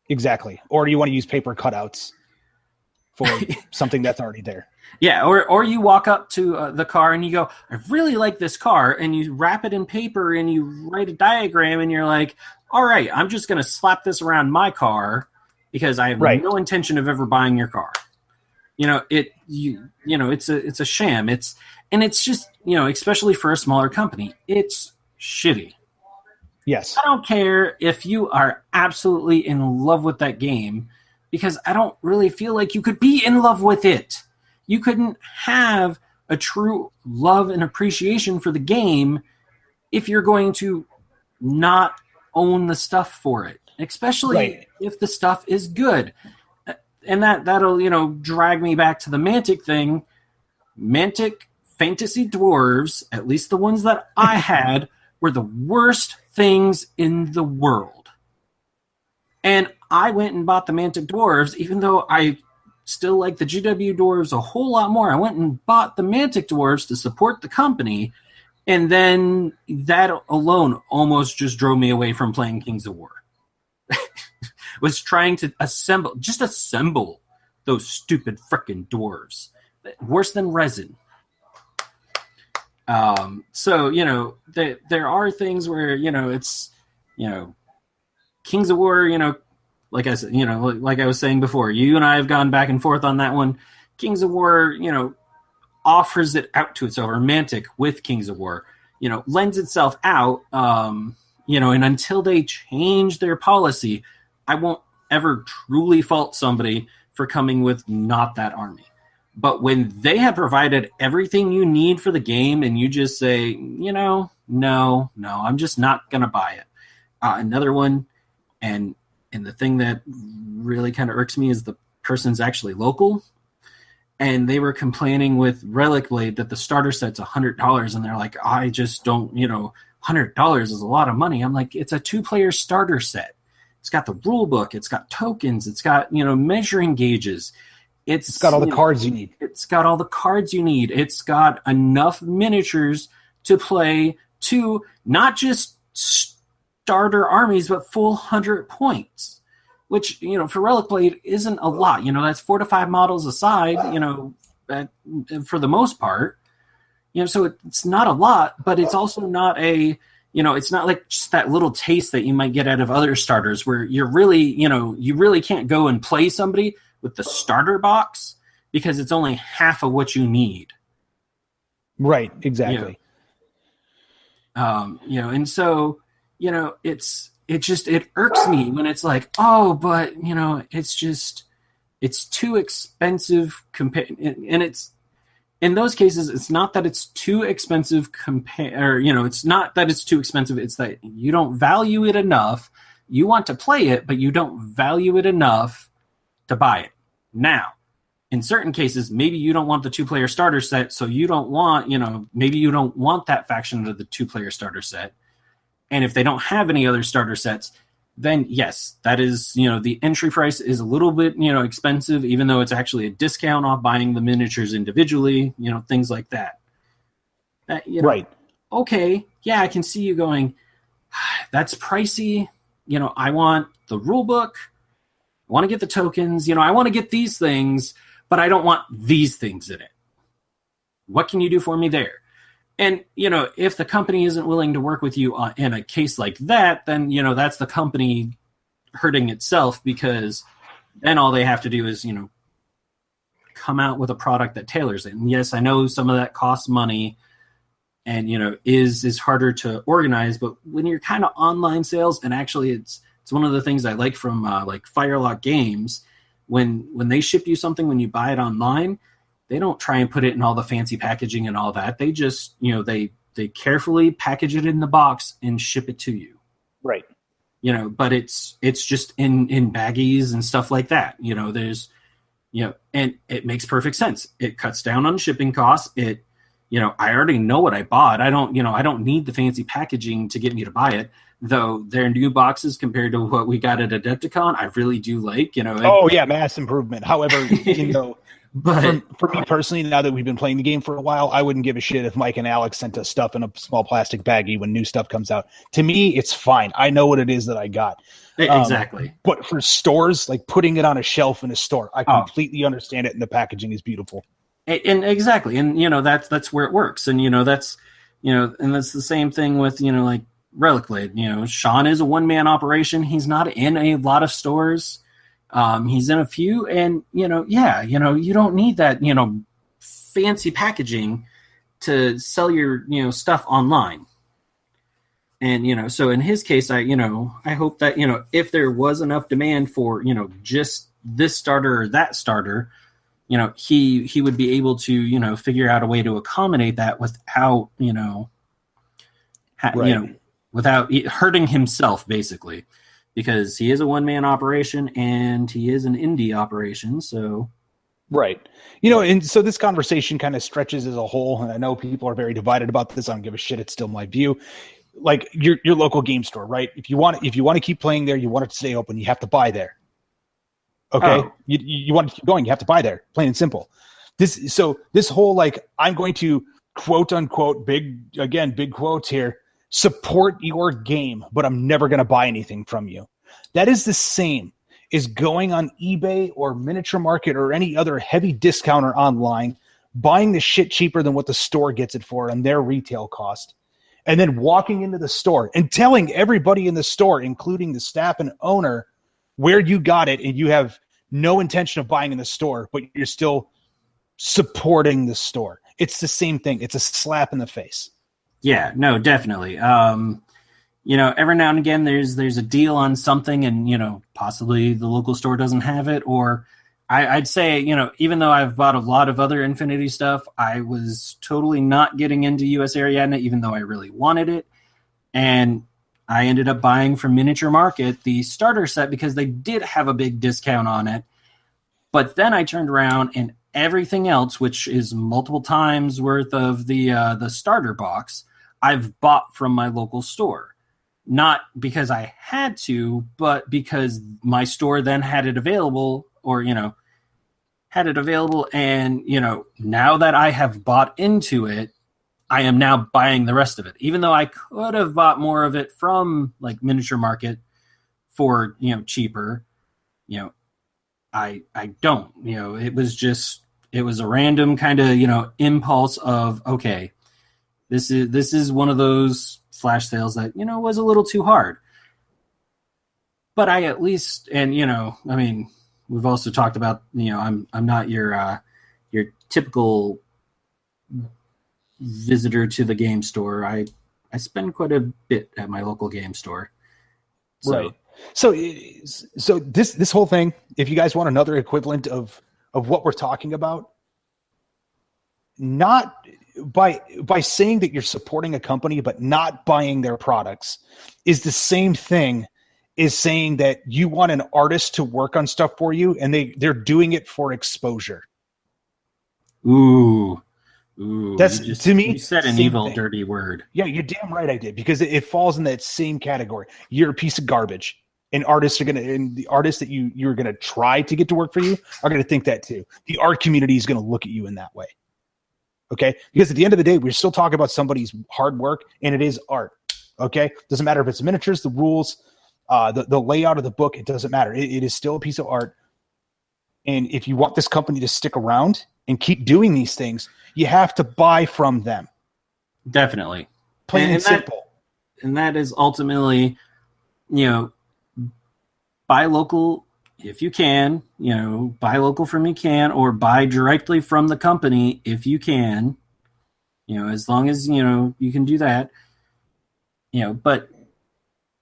Exactly. Or you want to use paper cutouts for something that's already there. Yeah, or you walk up to the car and you go, I really like this car, and you wrap it in paper and you write a diagram and you're like, all right, I'm just going to slap this around my car because I have no intention of ever buying your car. It's a sham. It's just, especially for a smaller company, it's shitty. Yes. I don't care if you are absolutely in love with that game because I don't really feel like you could be in love with it. You couldn't have a true love and appreciation for the game if you're going to not own the stuff for it, especially if the stuff is good. And that'll, drag me back to the Mantic thing. Mantic fantasy dwarves, at least the ones that I had, were the worst things in the world. And I went and bought the Mantic dwarves, even though I still like the GW dwarves a whole lot more. I went and bought the Mantic dwarves to support the company, and then that alone almost just drove me away from playing Kings of War. Was trying to assemble those stupid frickin' dwarves. Worse than resin. So, there are things where, it's, Kings of War, like I said, like I was saying before, you and I have gone back and forth on that one. Kings of War, offers it out to itself, or Mantic with Kings of War, lends itself out, and until they change their policy, I won't ever truly fault somebody for coming with not that army. But when they have provided everything you need for the game and you just say, no, I'm just not going to buy it. Another one, and the thing that really kind of irks me is the person's actually local. And they were complaining with Relicplate that the starter set's $100. And they're like, I just don't, $100 is a lot of money. I'm like, it's a 2-player starter set. It's got the rule book. It's got tokens. It's got, measuring gauges. It's got all the cards you need. It's got all the cards you need. It's got enough miniatures to play to not just starter armies, but full 100 points, which, for Relicplate isn't a lot. That's 4 to 5 models aside, for the most part. So it's not a lot, but it's also not a, it's not like just that little taste that you might get out of other starters where you're really, you really can't go and play somebody with the starter box because it's only half of what you need. Right, exactly. And so, it irks me when it's like, oh, but it's too expensive and it's, in those cases, it's not that it's too expensive it's not that it's too expensive. It's that you don't value it enough. You want to play it, but you don't value it enough to buy it. Now, in certain cases, maybe you don't want the 2-player starter set, so you don't want, maybe you don't want that faction of the 2-player starter set. And if they don't have any other starter sets, then yes, that is, the entry price is a little bit, expensive, even though it's actually a discount off buying the miniatures individually, things like that. Right. Okay, yeah, I can see you going, that's pricey. I want the rule book. I want to get the tokens. I want to get these things, but I don't want these things in it. What can you do for me there? And, if the company isn't willing to work with you in a case like that, then, that's the company hurting itself, because then all they have to do is, come out with a product that tailors it. And yes, I know some of that costs money and, is harder to organize. But when you're kind of online sales, and actually it's one of the things I like from like Firelock Games, when they ship you something, when you buy it online, they don't try and put it in all the fancy packaging and all that. They just, they carefully package it in the box and ship it to you. Right. But it's just in baggies and stuff like that. There's, and it makes perfect sense. It cuts down on shipping costs. It, I already know what I bought. I don't need the fancy packaging to get me to buy it. Though their new boxes compared to what we got at Adepticon, I really do like, mass improvement. However, but for me personally, now that we've been playing the game for a while, I wouldn't give a shit if Mike and Alex sent us stuff in a small plastic baggie when new stuff comes out. To me, it's fine. I know what it is that I got. Exactly. But for stores, like putting it on a shelf in a store, I completely understand it, and the packaging is beautiful. And exactly. And, that's where it works. And, that's the same thing with, like Relicplate. Sean is a one-man operation. He's not in a lot of stores. He's in a few, and you don't need that fancy packaging to sell your stuff online. And so in his case, I hope that if there was enough demand for just this starter or that starter, he would be able to figure out a way to accommodate that without without hurting himself, basically. Because he is a one-man operation and he is an indie operation, so... Right. And so this conversation kind of stretches as a whole, and I know people are very divided about this. I don't give a shit. It's still my view. Like your local game store, right? If you want to keep playing there, you want it to stay open, you have to buy there. Okay? Oh. You want to keep going, you have to buy there. Plain and simple. This whole, like, I'm going to quote-unquote, big quotes here, support your game, but I'm never going to buy anything from you. That is the same as going on eBay or Miniature Market or any other heavy discounter online, buying the shit cheaper than what the store gets it for on their retail cost, and then walking into the store and telling everybody in the store, including the staff and owner, where you got it, and you have no intention of buying in the store, but you're still supporting the store. It's the same thing. It's a slap in the face. Yeah, no, definitely. Every now and again, there's a deal on something, and possibly the local store doesn't have it. Or I'd say, even though I've bought a lot of other Infinity stuff, I was totally not getting into US Ariadne, even though I really wanted it. And I ended up buying from Miniature Market the starter set because they did have a big discount on it. But then I turned around and everything else, which is multiple times worth of the starter box, I've bought from my local store. Not because I had to, but because my store then had it available, or, had it available. And, now that I have bought into it, I am now buying the rest of it. Even though I could have bought more of it from like Miniature Market for, cheaper, I don't, it was a random kind of, impulse of, okay, this is one of those flash sales that, was a little too hard. But I at least, and, we've also talked about, I'm not your typical visitor to the game store. I spend quite a bit at my local game store. So. Right. So this whole thing, if you guys want another equivalent of what we're talking about, not by saying that you're supporting a company but not buying their products, is the same thing as saying that you want an artist to work on stuff for you and they're doing it for exposure. Ooh, that's to me. You said an evil, dirty word. Yeah, you're damn right I did, because it falls in that same category. You're a piece of garbage. And the artists that you're gonna try to get to work for you are gonna think that too. The art community is gonna look at you in that way. Okay? Because at the end of the day, we're still talking about somebody's hard work, and it is art. Okay? Doesn't matter if it's miniatures, the rules, the layout of the book, it doesn't matter. It is still a piece of art. And if you want this company to stick around and keep doing these things, you have to buy from them. Definitely. Plain and simple. And that is ultimately, buy local if you can, buy local from you can, or buy directly from the company if you can, as long as, you can do that, but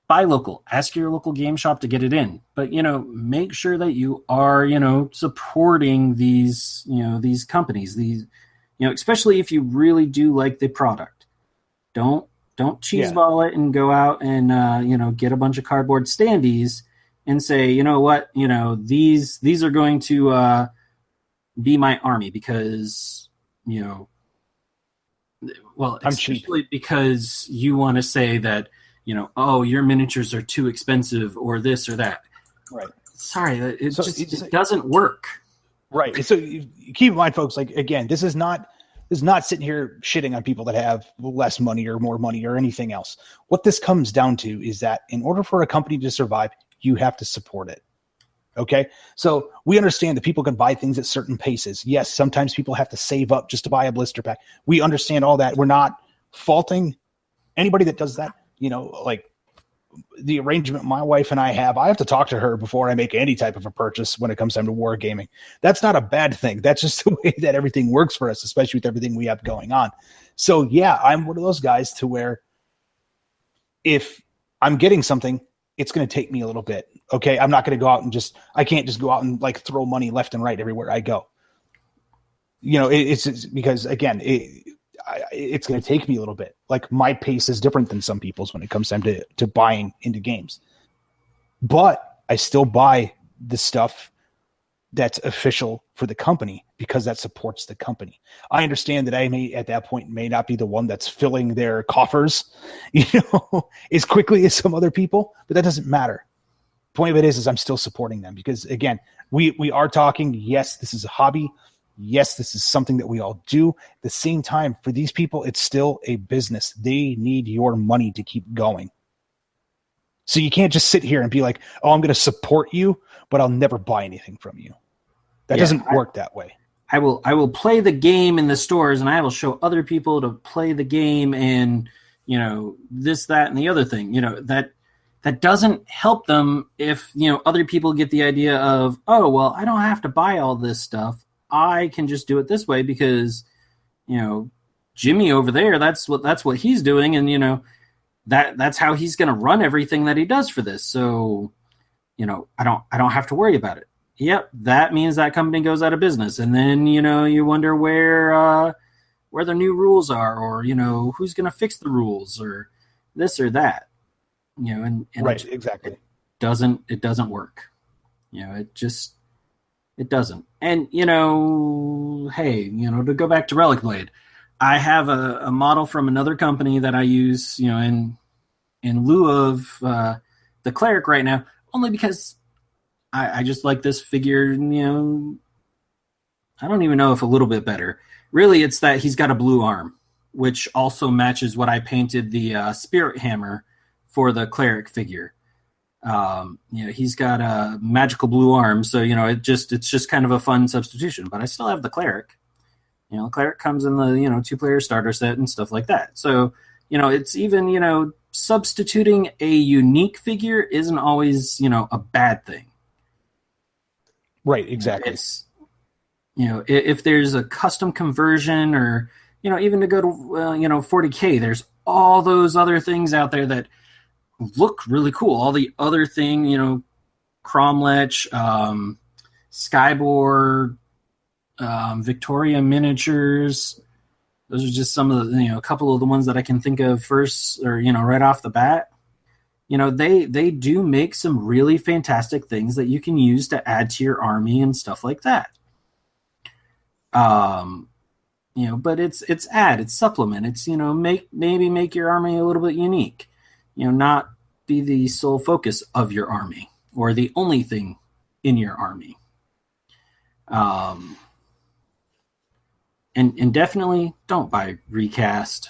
buy local, ask your local game shop to get it in, but, make sure that you are, supporting these, these companies, especially if you really do like the product. Don't cheeseball it and go out and, get a bunch of cardboard standees and say, you know what, these are going to be my army because, well, especially because you want to say that, oh, your miniatures are too expensive or this or that. Right. Sorry, it doesn't work. Right. So keep in mind, folks, like, again, this is not sitting here shitting on people that have less money or more money or anything else. What this comes down to is that in order for a company to survive, you have to support it. Okay. So we understand that people can buy things at certain paces. Yes. Sometimes people have to save up just to buy a blister pack. We understand all that. We're not faulting anybody that does that. Like the arrangement my wife and I have to talk to her before I make any type of a purchase when it comes time to wargaming. That's not a bad thing. That's just the way that everything works for us, especially with everything we have going on. So yeah, I'm one of those guys to where if I'm getting something, it's going to take me a little bit. Okay. I'm not going to go out and I can't just go out and like throw money left and right everywhere I go. It's just because, again, it's going to take me a little bit. Like, my pace is different than some people's when it comes time to buying into games. But I still buy the stuff that's official for the company because that supports the company. I understand that I may, at that point, may not be the one that's filling their coffers, as quickly as some other people, but that doesn't matter. Point of it is I'm still supporting them because, again, we are talking, yes, this is a hobby. Yes, this is something that we all do. At the same time, for these people, it's still a business. They need your money to keep going. So you can't just sit here and be like, oh, I'm going to support you, but I'll never buy anything from you. That doesn't work that way. I will play the game in the stores, and I will show other people to play the game, and this, that, and the other thing. That doesn't help them if other people get the idea of, oh, well, I don't have to buy all this stuff. I can just do it this way because Jimmy over there, that's what he's doing, and that's how he's going to run everything that he does for this. So I don't have to worry about it. Yep, that means that company goes out of business, and then you wonder where the new rules are, or who's going to fix the rules, or this or that. And right, exactly. It doesn't work. It doesn't. And hey, to go back to Relicplate, I have a model from another company that I use, in lieu of the cleric right now, only because I just like this figure, I don't even know if a little bit better. Really, it's that he's got a blue arm, which also matches what I painted the spirit hammer for the cleric figure. He's got a magical blue arm, so it's just kind of a fun substitution. But I still have the cleric. The cleric comes in the 2-player starter set and stuff like that. So it's even substituting a unique figure isn't always a bad thing. Right, exactly. It's if there's a custom conversion or, even to go to, 40K, there's all those other things out there that look really cool. All the other thing, Cromlech, Skyboard, Victoria Miniatures. Those are just some of the, a couple of the ones that I can think of first, or, right off the bat. They do make some really fantastic things that you can use to add to your army and stuff like that. But it's supplement. It's, make your army a little bit unique, not be the sole focus of your army or the only thing in your army. And definitely don't buy recast.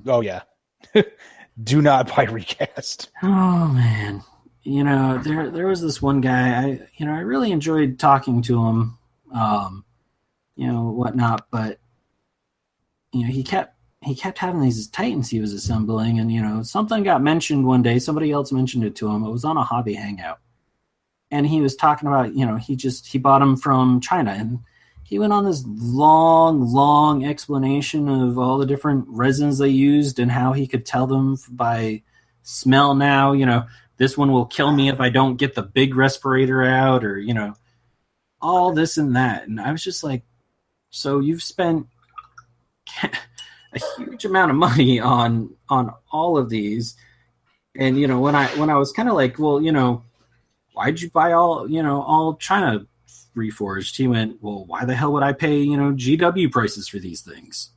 Oh yeah. Do not buy recast. Oh man. There was this one guy, I really enjoyed talking to him, whatnot, but he kept having these Titans he was assembling, and something got mentioned one day, somebody else mentioned it to him. It was on a hobby hangout. And he was talking about, he bought them from China, and he went on this long explanation of all the different resins they used and how he could tell them by smell now, this one will kill me if I don't get the big respirator out, or, all this and that. And I was just like, so you've spent a huge amount of money on all of these. And, when I was kind of like, well, why'd you buy all China reforged? He went, well, why the hell would I pay, GW prices for these things?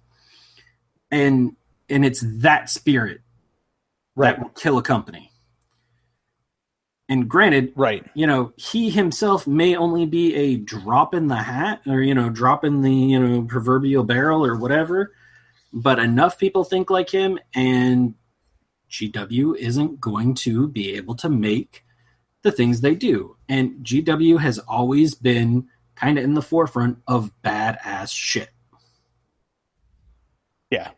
And it's that spirit that will kill a company. And granted, right, he himself may only be a drop in the hat, or, drop in the, proverbial barrel or whatever, but enough people think like him, and GW isn't going to be able to make the things they do. And GW has always been kind of in the forefront of badass shit. Yeah.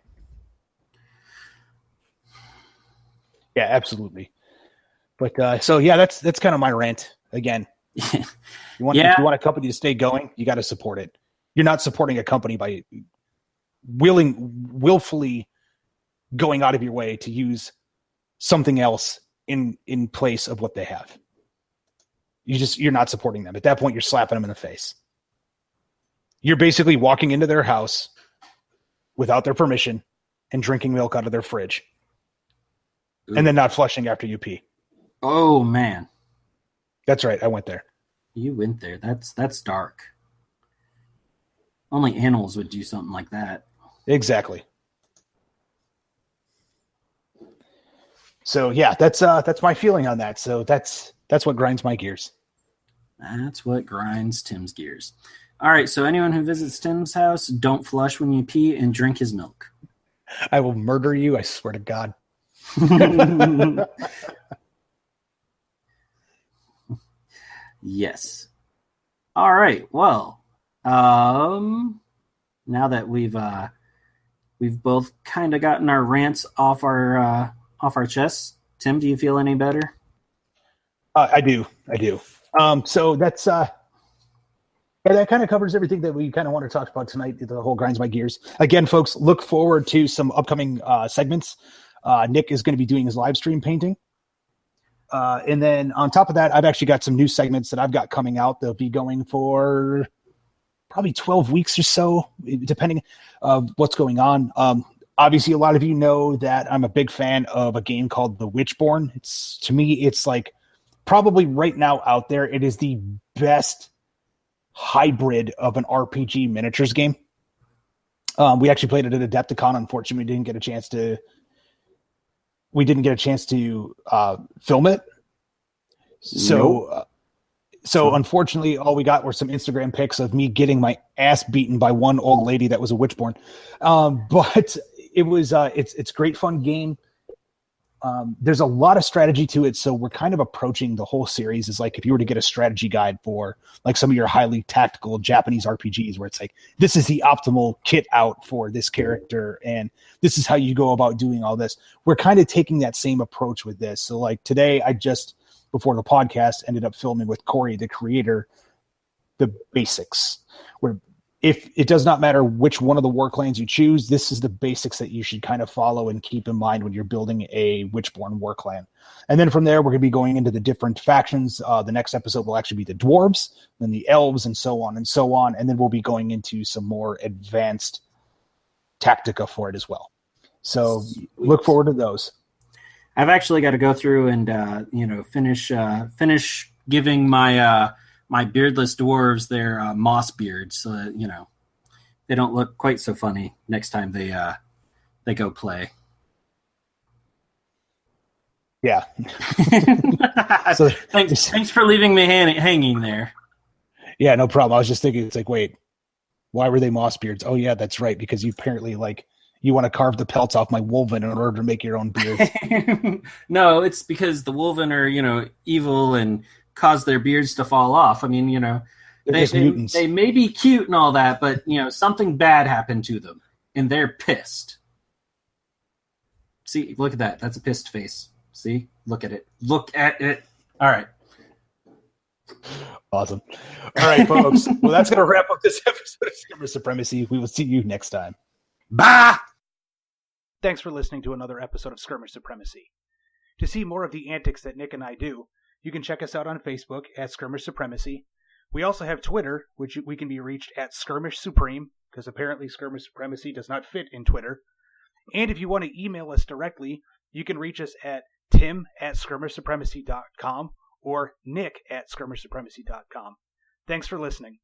Yeah, absolutely. But so yeah, that's kind of my rant again. If you want a company to stay going, you got to support it. You're not supporting a company by willfully going out of your way to use something else in place of what they have. You're not supporting them. At that point, you're slapping them in the face. You're basically walking into their house without their permission and drinking milk out of their fridge. Ooh. And then not flushing after you pee. Oh man. That's right. I went there. You went there. That's dark. Only animals would do something like that. Exactly. So yeah, that's my feeling on that. So that's what grinds my gears. That's what grinds Tim's gears. All right, so anyone who visits Tim's house, don't flush when you pee and drink his milk. I will murder you, I swear to God. Yes. All right, well, now that we've both kind of gotten our rants off our chests, Tim, do you feel any better? I do. So that's that kind of covers everything that we kind of want to talk about tonight. The whole grinds my gears. Again, folks, look forward to some upcoming segments. Nick is going to be doing his live stream painting. And then on top of that, I've actually got some new segments that I've got coming out. They'll be going for probably 12 weeks or so, depending what's going on. Obviously, a lot of you know that I'm a big fan of a game called The Witchborn. To me, it's like probably right now out there, it is the best hybrid of an RPG miniatures game. We actually played it at Adepticon. Unfortunately, we didn't get a chance to film it. So unfortunately, all we got were some Instagram pics of me getting my ass beaten by one old lady that was a Witchborn. But it was it's a great fun game. There's a lot of strategy to it, so we're kind of approaching the whole series as like if you were to get a strategy guide for like some of your highly tactical Japanese RPGs, where it's like this is the optimal kit out for this character, and this is how you go about doing all this. We're kind of taking that same approach with this. So like today, I just before the podcast ended up filming with Corey, the creator, the basics. Where if it does not matter which one of the war clans you choose, this is the basics that you should kind of follow and keep in mind when you're building a Witchborn war clan. And then from there, we're going to be going into the different factions. The next episode will actually be the dwarves, then the elves, and so on and so on. And then we'll be going into some more advanced tactica for it as well. So look forward to those. I've actually got to go through and finish giving my my beardless dwarves their moss beards, so that they don't look quite so funny next time they go play. Yeah. So thanks for leaving me hanging there. Yeah, no problem. I was just thinking, it's like, wait, why were they moss beards? Oh yeah, that's right, because you apparently you want to carve the pelts off my wolven in order to make your own beards. No, it's because the wolven are evil and cause their beards to fall off. I mean, they may be cute and all that, but something bad happened to them, and they're pissed. See, look at that. That's a pissed face. See? Look at it. Look at it. All right. Awesome. All right, folks. Well, that's going to wrap up this episode of Skirmish Supremacy. We will see you next time. Bye! Thanks for listening to another episode of Skirmish Supremacy. To see more of the antics that Nick and I do, you can check us out on Facebook at Skirmish Supremacy. We also have Twitter, which we can be reached at Skirmish Supreme, because apparently Skirmish Supremacy does not fit in Twitter. And if you want to email us directly, you can reach us at tim@skirmishsupremacy.com or nick@skirmishsupremacy.com. Thanks for listening.